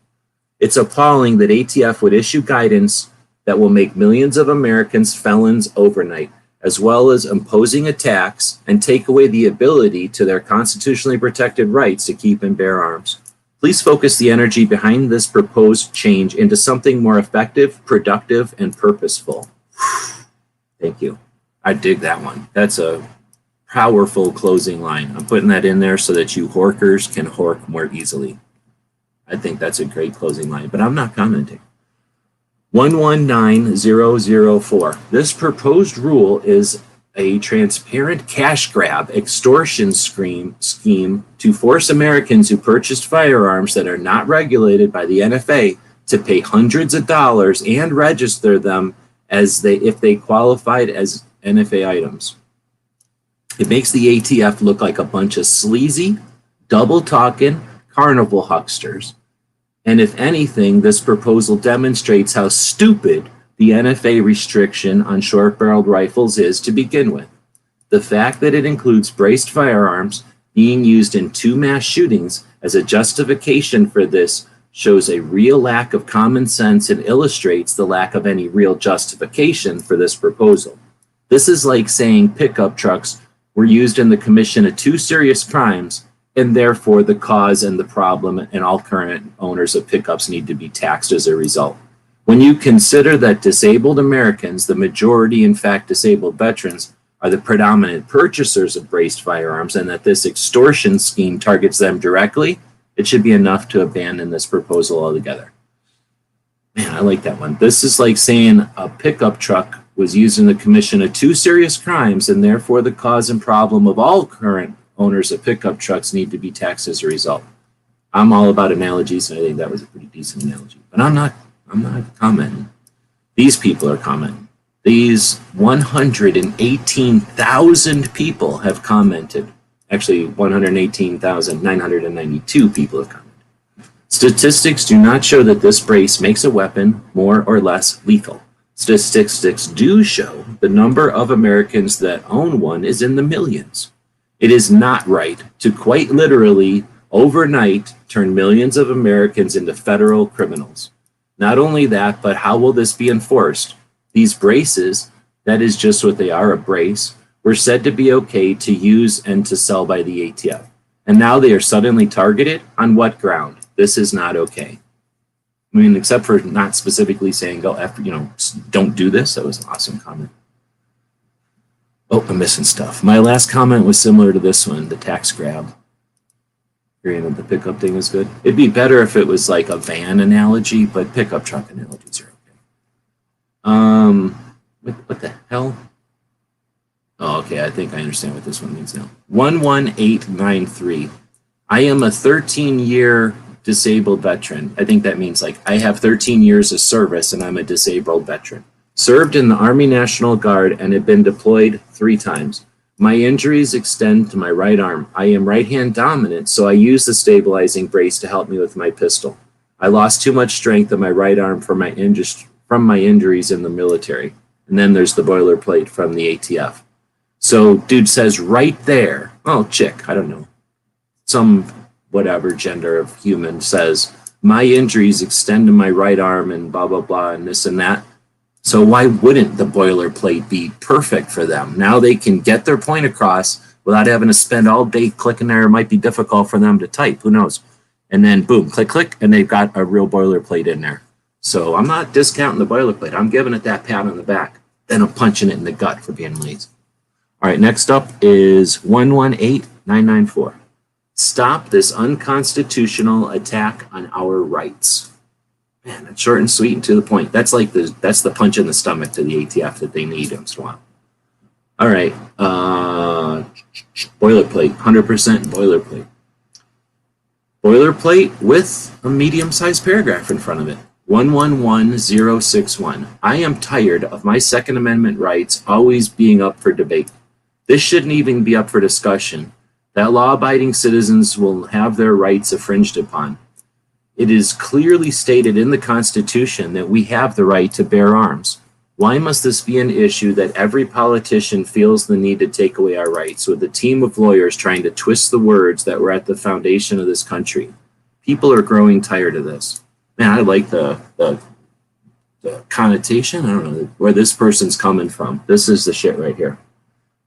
It's appalling that ATF would issue guidance that will make millions of Americans felons overnight, as well as imposing a tax and take away the ability to their constitutionally protected rights to keep and bear arms. Please focus the energy behind this proposed change into something more effective, productive, and purposeful. Thank you. I dig that one. That's a powerful closing line. I'm putting that in there so that you horkers can hork more easily. I think that's a great closing line, but I'm not commenting. 119004. This proposed rule is a transparent cash grab extortion scheme to force Americans who purchased firearms that are not regulated by the NFA to pay hundreds of dollars and register them if they qualified as NFA items. It makes the ATF look like a bunch of sleazy, double-talking carnival hucksters. And if anything, this proposal demonstrates how stupid the NFA restriction on short-barreled rifles is to begin with. The fact that it includes braced firearms being used in 2 mass shootings as a justification for this shows a real lack of common sense and illustrates the lack of any real justification for this proposal. This is like saying pickup trucks were used in the commission of 2 serious crimes, and therefore the cause and the problem and all current owners of pickups need to be taxed as a result. When you consider that disabled Americans, the majority in fact disabled veterans, are the predominant purchasers of braced firearms and that this extortion scheme targets them directly, it should be enough to abandon this proposal altogether. Man, I like that one. This is like saying a pickup truck was used in the commission of 2 serious crimes and therefore the cause and problem of all current owners of pickup trucks need to be taxed as a result. I'm all about analogies, and I think that was a pretty decent analogy. But I'm not commenting. These people are commenting. These 118,000 people have commented. Actually, 118,992 people have commented. Statistics do not show that this brace makes a weapon more or less lethal. Statistics do show the number of Americans that own one is in the millions. It is not right to quite literally overnight turn millions of Americans into federal criminals. Not only that, but how will this be enforced? These braces, that is just what they are, a brace, were said to be okay to use and to sell by the ATF. And now they are suddenly targeted? On what ground? This is not okay. I mean, except for not specifically saying, don't do this. That was an awesome comment. Oh, I'm missing stuff. My last comment was similar to this one, the tax grab. The pickup thing is good. It'd be better if it was like a van analogy, but pickup truck analogies are okay. What the hell? Oh, okay, I think I understand what this one means now. 11893. I am a 13-year disabled veteran. I think that means like I have 13 years of service and I'm a disabled veteran. Served in the Army National Guard and have been deployed 3 times. My injuries extend to my right arm. I am right-hand dominant, so I use the stabilizing brace to help me with my pistol. I lost too much strength in my right arm from my injuries in the military. And then there's the boilerplate from the ATF. So dude says right there, chick, I don't know, some whatever gender of human says, my injuries extend to my right arm and blah, blah, blah, and this and that. So why wouldn't the boilerplate be perfect for them? Now they can get their point across without having to spend all day clicking there. It might be difficult for them to type, who knows? And then boom, click, click, and they've got a real boilerplate in there. So I'm not discounting the boilerplate. I'm giving it that pat on the back. Then I'm punching it in the gut for being lazy. All right, next up is 118994. Stop this unconstitutional attack on our rights. Man, that's short and sweet and to the point. That's like that's the punch in the stomach to the ATF that they need once in a while. All right, boilerplate, 100% boilerplate. Boilerplate with a medium-sized paragraph in front of it. 111061. I am tired of my Second Amendment rights always being up for debate. This shouldn't even be up for discussion. That law-abiding citizens will have their rights infringed upon. It is clearly stated in the Constitution that we have the right to bear arms. Why must this be an issue that every politician feels the need to take away our rights, with a team of lawyers trying to twist the words that were at the foundation of this country? People are growing tired of this. Man, I like the connotation. I don't know where this person's coming from. This is the shit right here.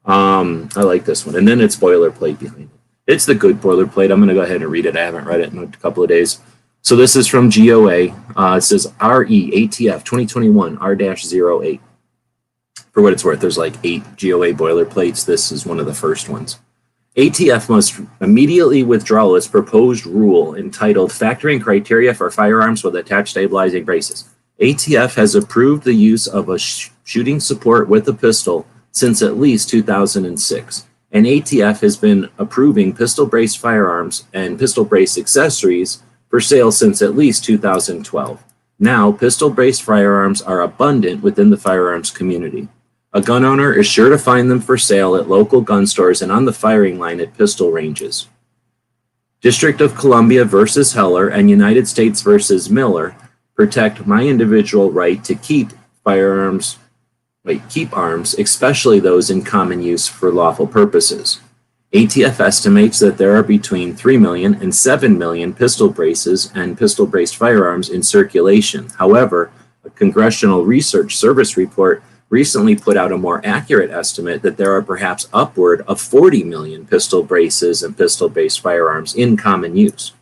I like this one. And then it's boilerplate behind it. It's the good boilerplate. I'm going to go ahead and read it. I haven't read it in a couple of days. So this is from GOA. It says ATF 2021 R-08. For what it's worth, there's like 8 GOA boilerplates. This is one of the first ones. ATF must immediately withdraw its proposed rule entitled Factoring Criteria for Firearms with Attached Stabilizing Braces. ATF has approved the use of a shooting support with a pistol since at least 2006. And ATF has been approving pistol brace firearms and pistol brace accessories for sale since at least 2012. Now, pistol braced firearms are abundant within the firearms community. A gun owner is sure to find them for sale at local gun stores and on the firing line at pistol ranges. District of Columbia versus Heller and United States versus Miller protect my individual right to keep arms, especially those in common use for lawful purposes. ATF estimates that there are between 3 million and 7 million pistol braces and pistol braced firearms in circulation. However, a Congressional Research Service report recently put out a more accurate estimate that there are perhaps upward of 40 million pistol braces and pistol braced firearms in common use.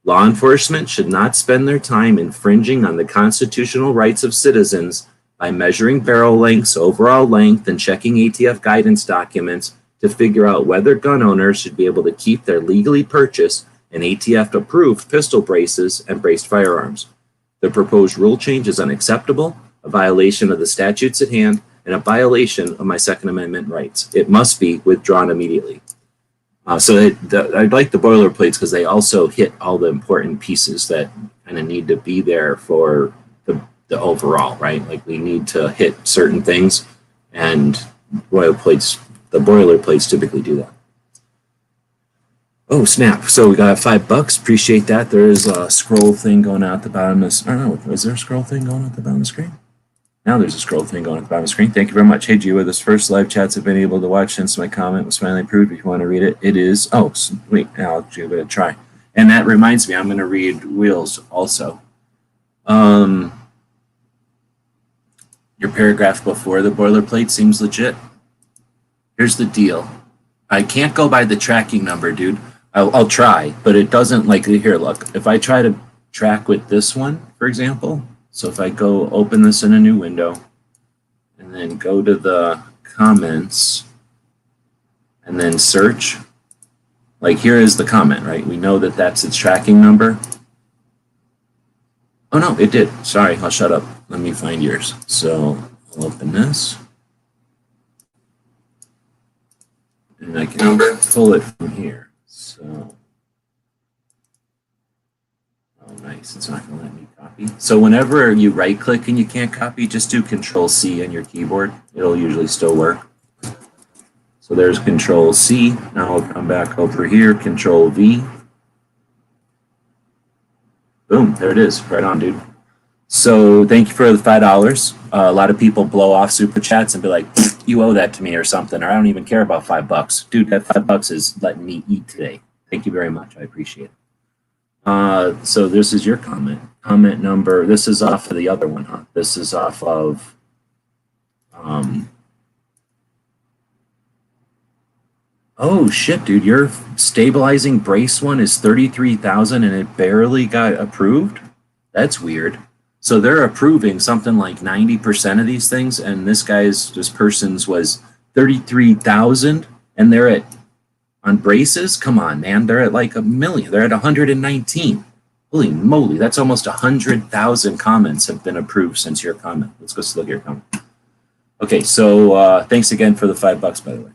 Law enforcement should not spend their time infringing on the constitutional rights of citizens by measuring barrel lengths, overall length, and checking ATF guidance documents to figure out whether gun owners should be able to keep their legally purchased and ATF-approved pistol braces and braced firearms. The proposed rule change is unacceptable, a violation of the statutes at hand, and a violation of my Second Amendment rights. It must be withdrawn immediately. I like the boilerplates because they also hit all the important pieces that kind of need to be there for the overall, right? Like we need to hit certain things, and the boilerplates typically do that. Oh, snap. So we got $5. Appreciate that. There is a scroll thing going out the bottom of this. I don't know. Is there a scroll thing going at the bottom of the screen? Now there's a scroll thing going at the bottom of the screen. Thank you very much. Hey, Gio, this first live chats I've been able to watch since my comment was finally approved. If you want to read it, it is. Oh, wait. I'll give it a try. And that reminds me, I'm going to read Wheels also. Your paragraph before the boilerplate seems legit. Here's the deal. I can't go by the tracking number, dude. I'll try, but it doesn't like, here, look. If I try to track with this one, for example, so if I go open this in a new window and then go to the comments and then search, like here is the comment, right? We know that that's its tracking number. Oh no, it did. Sorry, I'll shut up. Let me find yours. So I'll open this. And I can pull it from here. So, oh nice, it's not gonna let me copy. So whenever you right click and you can't copy, just do Control C on your keyboard. It'll usually still work. So there's Control C. Now I'll come back over here, Control V. Boom, there it is, right on, dude. So thank you for the $5. A lot of people blow off super chats and be like, you owe that to me or something, or I don't even care about $5. Dude, that $5 is letting me eat today. Thank you very much, I appreciate it. So this is your comment. Comment number, this is off of the other one, huh? This is off of Oh shit, dude, your stabilizing brace one is 33,000 and it barely got approved? That's weird. So they're approving something like 90% of these things, and this person's was 33,000, and they're at, on braces? Come on, man, they're at like 1 million. They're at 119. Holy moly, that's almost 100,000 comments have been approved since your comment. Let's go look at your comment. Okay, so thanks again for the $5, by the way.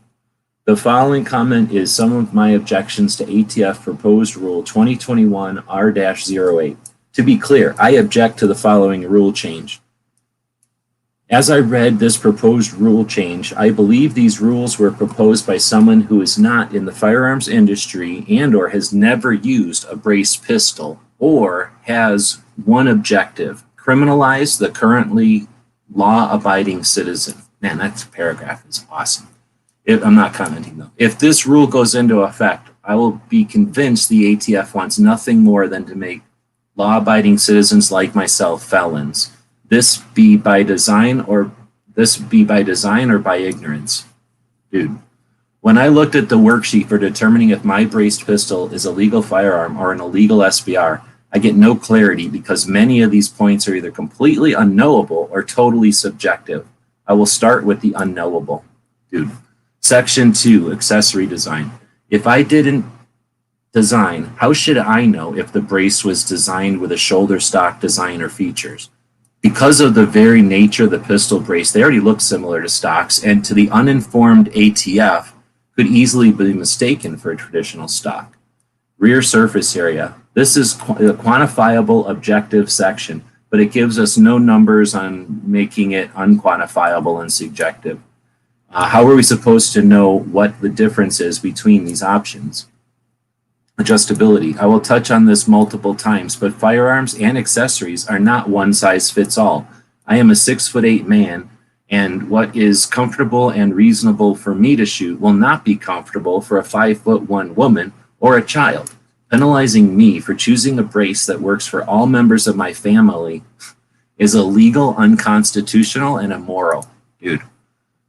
The following comment is some of my objections to ATF proposed rule 2021 R-08. To be clear, I object to the following rule change. As I read this proposed rule change, I believe these rules were proposed by someone who is not in the firearms industry and or has never used a braced pistol or has one objective: criminalize the currently law-abiding citizen. Man, that paragraph is awesome. I'm not commenting though. If this rule goes into effect, I will be convinced the ATF wants nothing more than to make law-abiding citizens like myself felons. This be by design or by ignorance. Dude, when I looked at the worksheet for determining if my braced pistol is a legal firearm or an illegal SBR, I get no clarity because many of these points are either completely unknowable or totally subjective. I will start with the unknowable. Dude, Section 2, accessory design. If I didn't design, how should I know if the brace was designed with a shoulder stock design or features? Because of the very nature of the pistol brace, they already look similar to stocks, and to the uninformed ATF could easily be mistaken for a traditional stock. Rear surface area. This is a quantifiable objective section, but it gives us no numbers on making it unquantifiable and subjective. How are we supposed to know what the difference is between these options? Adjustability. I will touch on this multiple times, but firearms and accessories are not one size fits all. I am a 6'8" man, and what is comfortable and reasonable for me to shoot will not be comfortable for a 5'1" woman or a child. Penalizing me for choosing a brace that works for all members of my family is illegal, unconstitutional, and immoral. Dude.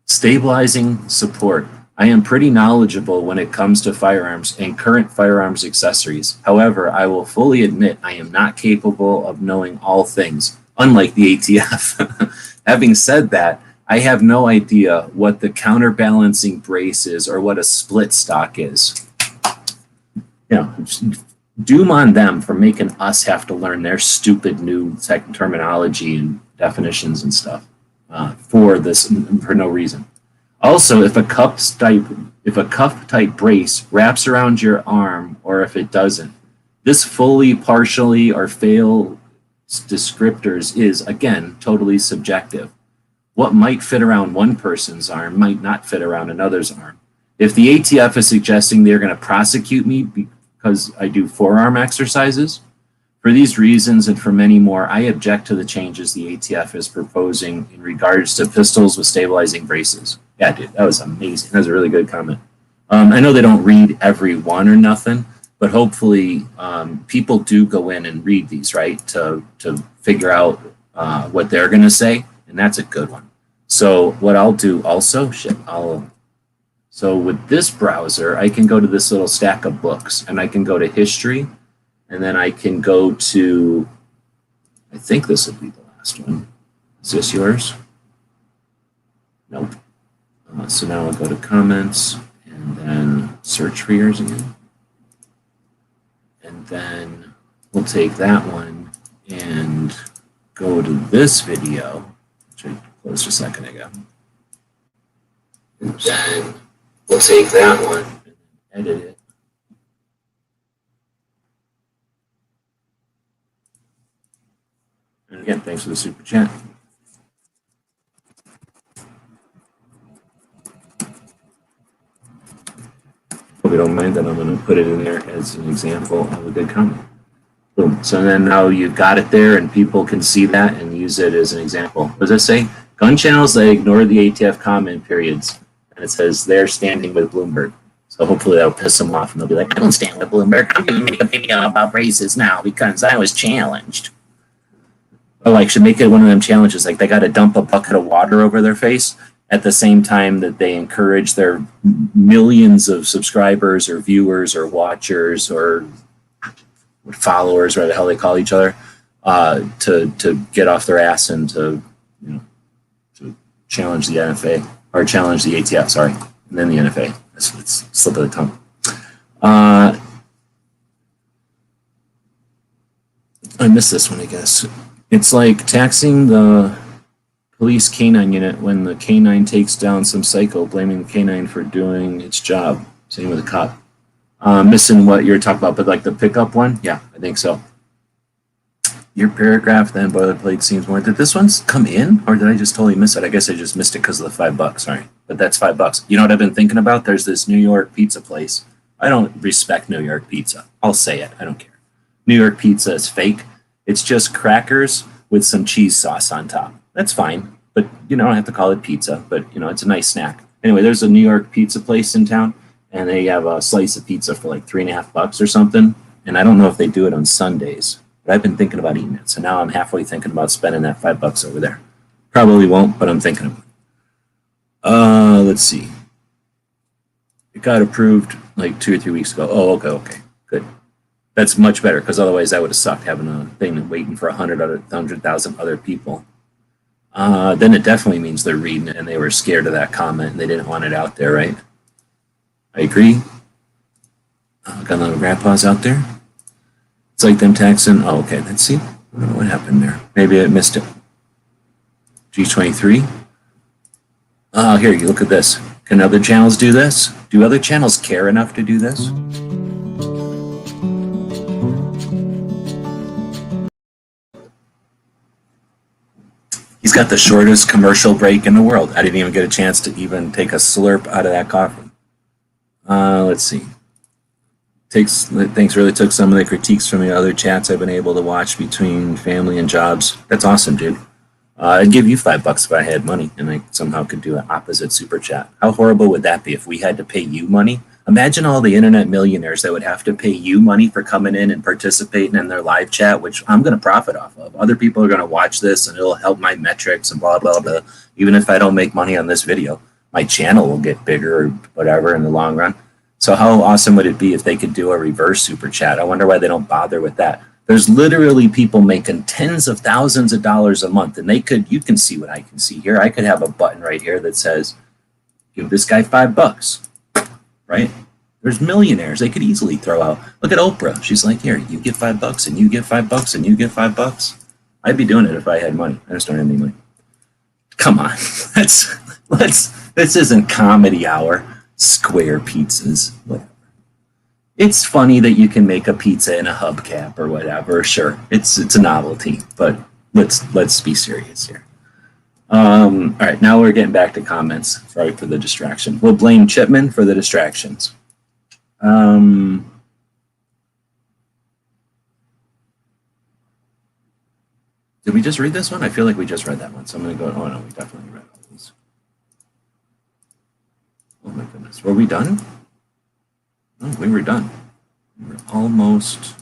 Stabilizing support. I am pretty knowledgeable when it comes to firearms and current firearms accessories. However, I will fully admit I am not capable of knowing all things, unlike the ATF. Having said that, I have no idea what the counterbalancing brace is or what a split stock is. You know, doom on them for making us have to learn their stupid new terminology and definitions and stuff for no reason. Also, if a cuff type brace wraps around your arm, or if it doesn't, this fully, partially, or fail descriptors is, again, totally subjective. What might fit around one person's arm might not fit around another's arm. If the ATF is suggesting they're going to prosecute me because I do forearm exercises, for these reasons and for many more, I object to the changes the ATF is proposing in regards to pistols with stabilizing braces. Yeah, dude, that was amazing. That was a really good comment. I know they don't read every one or nothing, but hopefully people do go in and read these, right, to figure out what they're going to say, and that's a good one. So what I'll do also, so with this browser, I can go to this little stack of books, and I can go to history, and then I can go to, I think this will be the last one. Is this yours? Nope. So now I'll go to comments and then search for yours again. And then we'll take that one and go to this video, which I closed a second ago. And then we'll take that one and edit it. And again, thanks for the super chat. Hope you don't mind that I'm going to put it in there as an example of a good comment. Boom. So then now you've got it there and people can see that and use it as an example. What does it say? Gun channels that ignore the ATF comment periods. And it says they're standing with Bloomberg. So hopefully that'll piss them off and they'll be like, I don't stand with Bloomberg. I'm going to make a video about braces now because I was challenged. Or like should make it one of them challenges. Like they got to dump a bucket of water over their face at the same time that they encourage their millions of subscribers or viewers or watchers or followers, whatever the hell they call each other, to get off their ass and to challenge the NFA or challenge the ATF. Sorry, and then the NFA. It's slip of the tongue. I missed this one, I guess. It's like taxing the police canine unit when the canine takes down some psycho, blaming the canine for doing its job. Same with a cop. Missing what you're talking about, but like the pickup one? Yeah, I think so. Your paragraph, then boilerplate seems more. Did this one's come in, or did I just totally miss it? I guess I just missed it because of the $5. Sorry, but that's $5. You know what I've been thinking about? There's this New York pizza place. I don't respect New York pizza. I'll say it. I don't care. New York pizza is fake. It's just crackers with some cheese sauce on top. That's fine, but you don't have to call it pizza. But it's a nice snack. Anyway, there's a New York pizza place in town, and they have a slice of pizza for like $3.50 or something. And I don't know if they do it on Sundays. But I've been thinking about eating it. So now I'm halfway thinking about spending that $5 over there. Probably won't, but I'm thinking about it. Let's see. It got approved like 2 or 3 weeks ago. Oh, okay, good. That's much better because otherwise that would have sucked having a thing and waiting for 100,000 other people. Then it definitely means they're reading it and they were scared of that comment and they didn't want it out there, right? I agree. Got a lot of grandpas out there. It's like them taxing. Oh, okay. Let's see. I don't know what happened there. Maybe I missed it. G23. Oh, here, you look at this. Can other channels do this? Do other channels care enough to do this? He's got the shortest commercial break in the world. I didn't even get a chance to even take a slurp out of that coffee. Let's see. Thanks really took some of the critiques from the other chats I've been able to watch between family and jobs. That's awesome, dude. I'd give you $5 if I had money and I somehow could do an opposite super chat. How horrible would that be if we had to pay you money? Imagine all the internet millionaires that would have to pay you money for coming in and participating in their live chat, which I'm going to profit off of. Other people are going to watch this and it'll help my metrics and blah, blah, blah. Even if I don't make money on this video, my channel will get bigger or whatever in the long run. So how awesome would it be if they could do a reverse super chat? I wonder why they don't bother with that. There's literally people making tens of thousands of dollars a month, and you can see what I can see here. I could have a button right here that says, give this guy $5, right? There's millionaires. They could easily throw out. Look at Oprah. She's like, here, you get $5 and you get $5 and you get $5. I'd be doing it if I had money. I just don't have any money. Come on. This isn't comedy hour. Square pizzas, whatever. It's funny that you can make a pizza in a hubcap or whatever. Sure, it's a novelty, but let's be serious here. All right, now we're getting back to comments. Sorry for the distraction. We'll blame Chipman for the distractions. Did we just read this one? I feel like we just read that one, so I'm going to go. Oh no, we definitely read all these. Oh my goodness. Were we done? Oh, we were done. We were almost...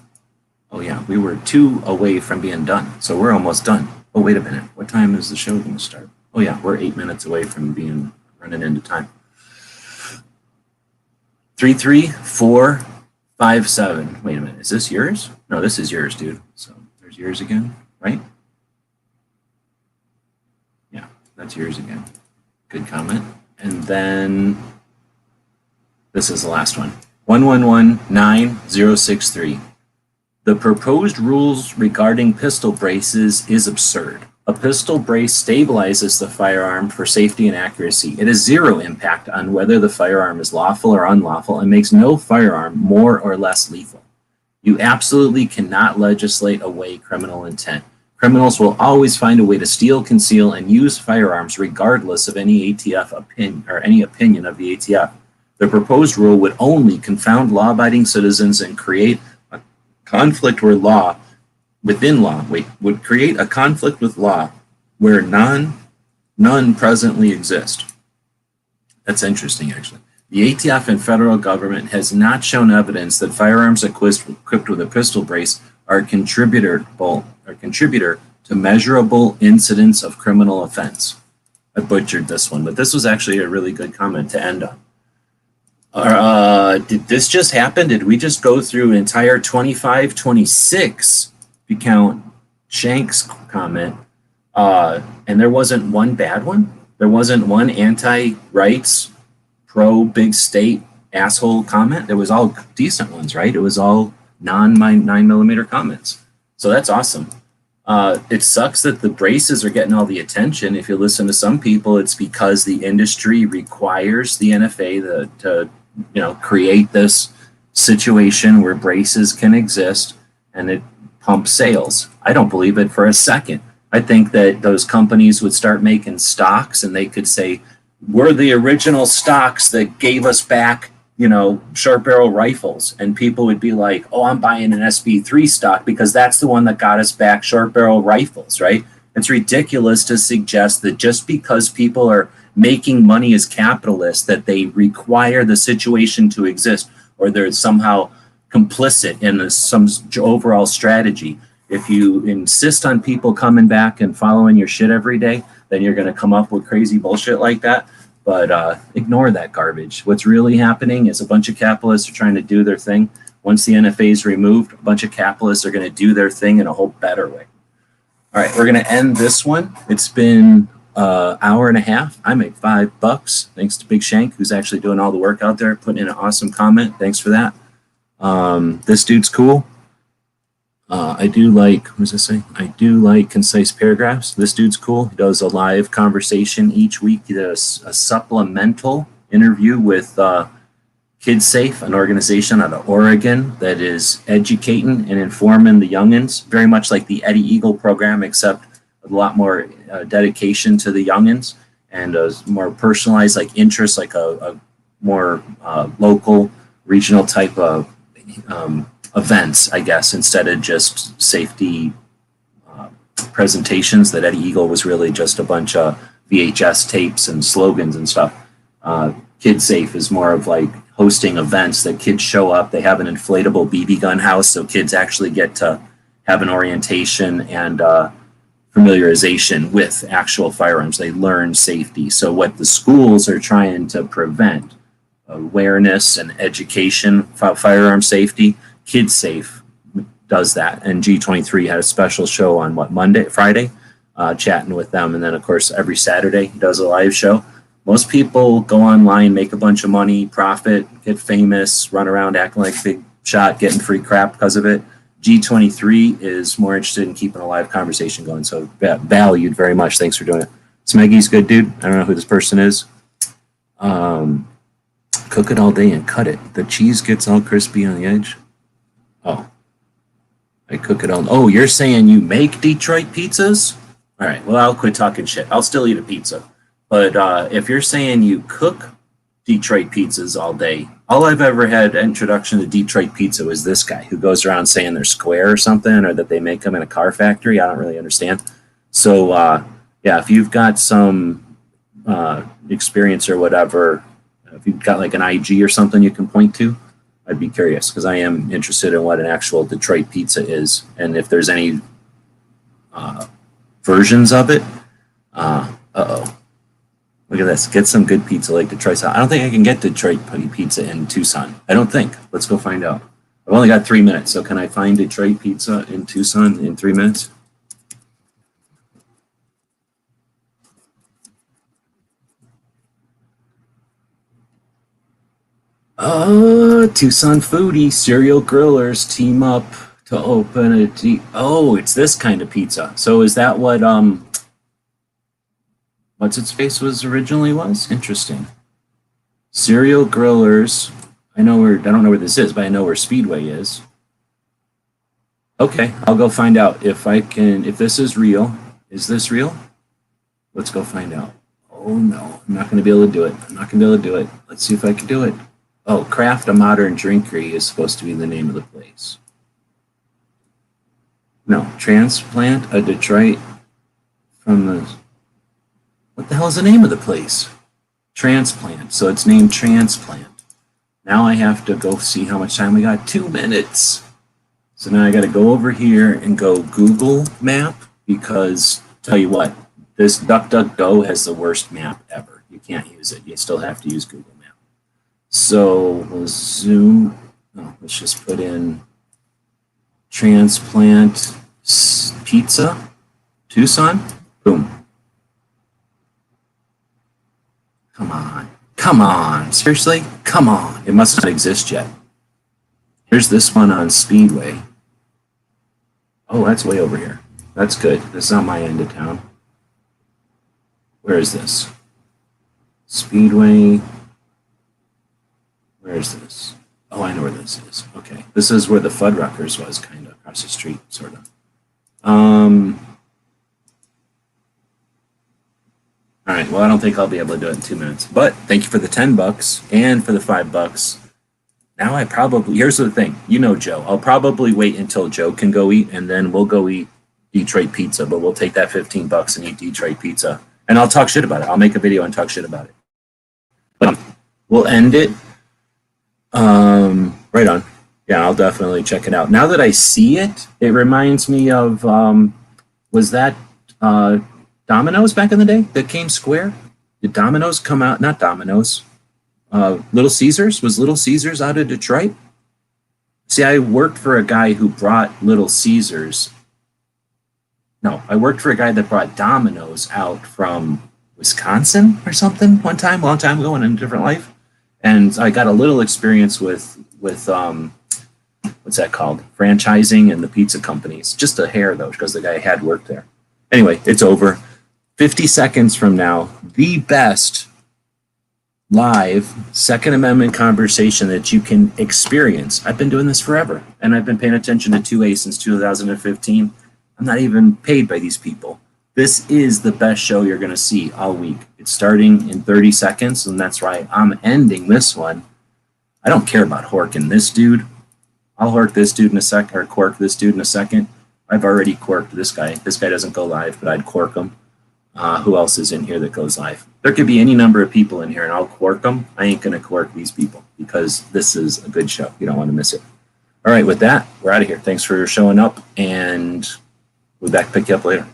Oh yeah, we were 2 away from being done. So we're almost done. Oh, wait a minute. What time is the show going to start? Oh yeah, we're 8 minutes away from running into time. 33457. Wait a minute. Is this yours? No, this is yours, dude. So there's yours again, right? Yeah, that's yours again. Good comment. And then this is the last one. 1119063. The proposed rules regarding pistol braces is absurd. A pistol brace stabilizes the firearm for safety and accuracy. It has zero impact on whether the firearm is lawful or unlawful and makes no firearm more or less lethal. You absolutely cannot legislate away criminal intent. Criminals will always find a way to steal, conceal, and use firearms regardless of any ATF opinion or any opinion of the ATF. The proposed rule would only confound law-abiding citizens and create a conflict where would create a conflict with law where none presently exist. That's interesting, actually. The ATF and federal government has not shown evidence that firearms equipped with a pistol brace are a contributor to to measurable incidents of criminal offense. I butchered this one, but this was actually a really good comment to end on. Did this just happen? Did we just go through entire 25, 26, if you count Shank's comment, and there wasn't one bad one? There wasn't one anti-rights, pro-big state asshole comment? There was all decent ones, right? It was all non-9mm comments. So that's awesome. It sucks that the braces are getting all the attention. If you listen to some people, it's because the industry requires the NFA to create this situation where braces can exist, and it pumps sales. I don't believe it for a second. I think that those companies would start making stocks, and they could say, we're the original stocks that gave us back, short barrel rifles. And people would be like, oh, I'm buying an SB3 stock because that's the one that got us back short barrel rifles, right? It's ridiculous to suggest that just because people are making money as capitalists, that they require the situation to exist, or they're somehow complicit in some overall strategy. If you insist on people coming back and following your shit every day, then you're going to come up with crazy bullshit like that. But ignore that garbage. What's really happening is a bunch of capitalists are trying to do their thing. Once the NFA is removed, a bunch of capitalists are going to do their thing in a whole better way. All right, we're going to end this one. It's been an hour and a half. I made $5. Thanks to Big Shank, who's actually doing all the work out there, putting in an awesome comment. Thanks for that. This dude's cool. I do like, what does it say? I do like concise paragraphs. This dude's cool. He does a live conversation each week. He does a supplemental interview with Kids Safe, an organization out of Oregon that is educating and informing the youngins, very much like the Eddie Eagle program, except a lot more dedication to the youngins and a more personalized interest, like a more local, regional type of events, I guess, instead of just safety presentations. That Eddie Eagle was really just a bunch of VHS tapes and slogans and stuff. Kid Safe is more of hosting events that kids show up. They have an inflatable BB gun house, so kids actually get to have an orientation and familiarization with actual firearms. They learn safety. So what the schools are trying to prevent, awareness and education about firearm safety, Kids Safe does that. And G23 had a special show on Friday, chatting with them. And then of course, every Saturday he does a live show. Most people go online, make a bunch of money, profit, get famous, run around acting like big shot, getting free crap because of it. G23 is more interested in keeping a live conversation going. So valued very much. Thanks for doing it. Smeggy's good dude. I don't know who this person is. Cook it all day and cut it. The cheese gets all crispy on the edge. Oh, I cook it all. Oh, you're saying you make Detroit pizzas? All right, well, I'll quit talking shit. I'll still eat a pizza. But if you're saying you cook Detroit pizzas all day, all I've ever had introduction to Detroit pizza was this guy who goes around saying they're square or something, or that they make them in a car factory. I don't really understand. So, yeah, if you've got some experience or whatever, if you've got an IG or something you can point to, I'd be curious, because I am interested in what an actual Detroit pizza is, and if there's any versions of it. Uh-oh. Look at this. Get some good pizza like Detroit. I don't think I can get Detroit pizza in Tucson. I don't think. Let's go find out. I've only got 3 minutes, so can I find Detroit pizza in Tucson in 3 minutes? Tucson foodie serial grillers team up to open a oh, it's this kind of pizza. So is that what what's its face was originally was? Interesting. Serial grillers. I don't know where this is, but I know where Speedway is. Okay, I'll go find out if this is real. Is this real? Let's go find out. Oh no, I'm not going to be able to do it. I'm not going to be able to do it. Let's see if I can do it. Oh, Craft a Modern Drinkery is supposed to be the name of the place. No, Transplant a Detroit from the... What the hell is the name of the place? Transplant. So it's named Transplant. Now I have to go see how much time we got. 2 minutes. So now I got to go over here and go Google Map. because tell you what, this DuckDuckGo has the worst map ever. You can't use it. You still have to use Google Maps. So we'll zoom. Oh, let's just put in transplant pizza, Tucson. Boom. Come on. Come on. Seriously? Come on. It must not exist yet. Here's this one on Speedway. Oh, that's way over here. That's good. That's not my end of town. Where is this? Speedway. Where is this? Oh, I know where this is. Okay. This is where the Fuddruckers was, kind of, across the street, sort of. All right, well, I don't think I'll be able to do it in 2 minutes. But thank you for the $10 and for the $5. Now I probably, here's the thing. You know Joe. I'll probably wait until Joe can go eat, and then we'll go eat Detroit pizza. But we'll take that $15 and eat Detroit pizza. And I'll talk shit about it. I'll make a video and talk shit about it. But we'll end it. Right on. Yeah, I'll definitely check it out. Now that I see it, it reminds me of, was that Domino's back in the day that came square? Did Domino's come out? Not Domino's. Little Caesars? Was Little Caesars out of Detroit? See, I worked for a guy who brought Little Caesars. No, I worked for a guy that brought Domino's out from Wisconsin or something one time, a long time ago in a different life. And I got a little experience with what's that called? Franchising and the pizza companies. Just a hair, though, because the guy had worked there. Anyway, it's over. 50 seconds from now, the best live Second Amendment conversation that you can experience. I've been doing this forever, and I've been paying attention to 2A since 2015. I'm not even paid by these people. This is the best show you're going to see all week. It's starting in 30 seconds, and that's right. I'm ending this one. I don't care about horking this dude. I'll hork this dude in a second, or cork this dude in a second. I've already corked this guy. This guy doesn't go live, but I'd cork him. Who else is in here that goes live? There could be any number of people in here, and I'll cork them. I ain't going to cork these people because this is a good show. You don't want to miss it. All right, with that, we're out of here. Thanks for showing up, and we'll be back to pick you up later.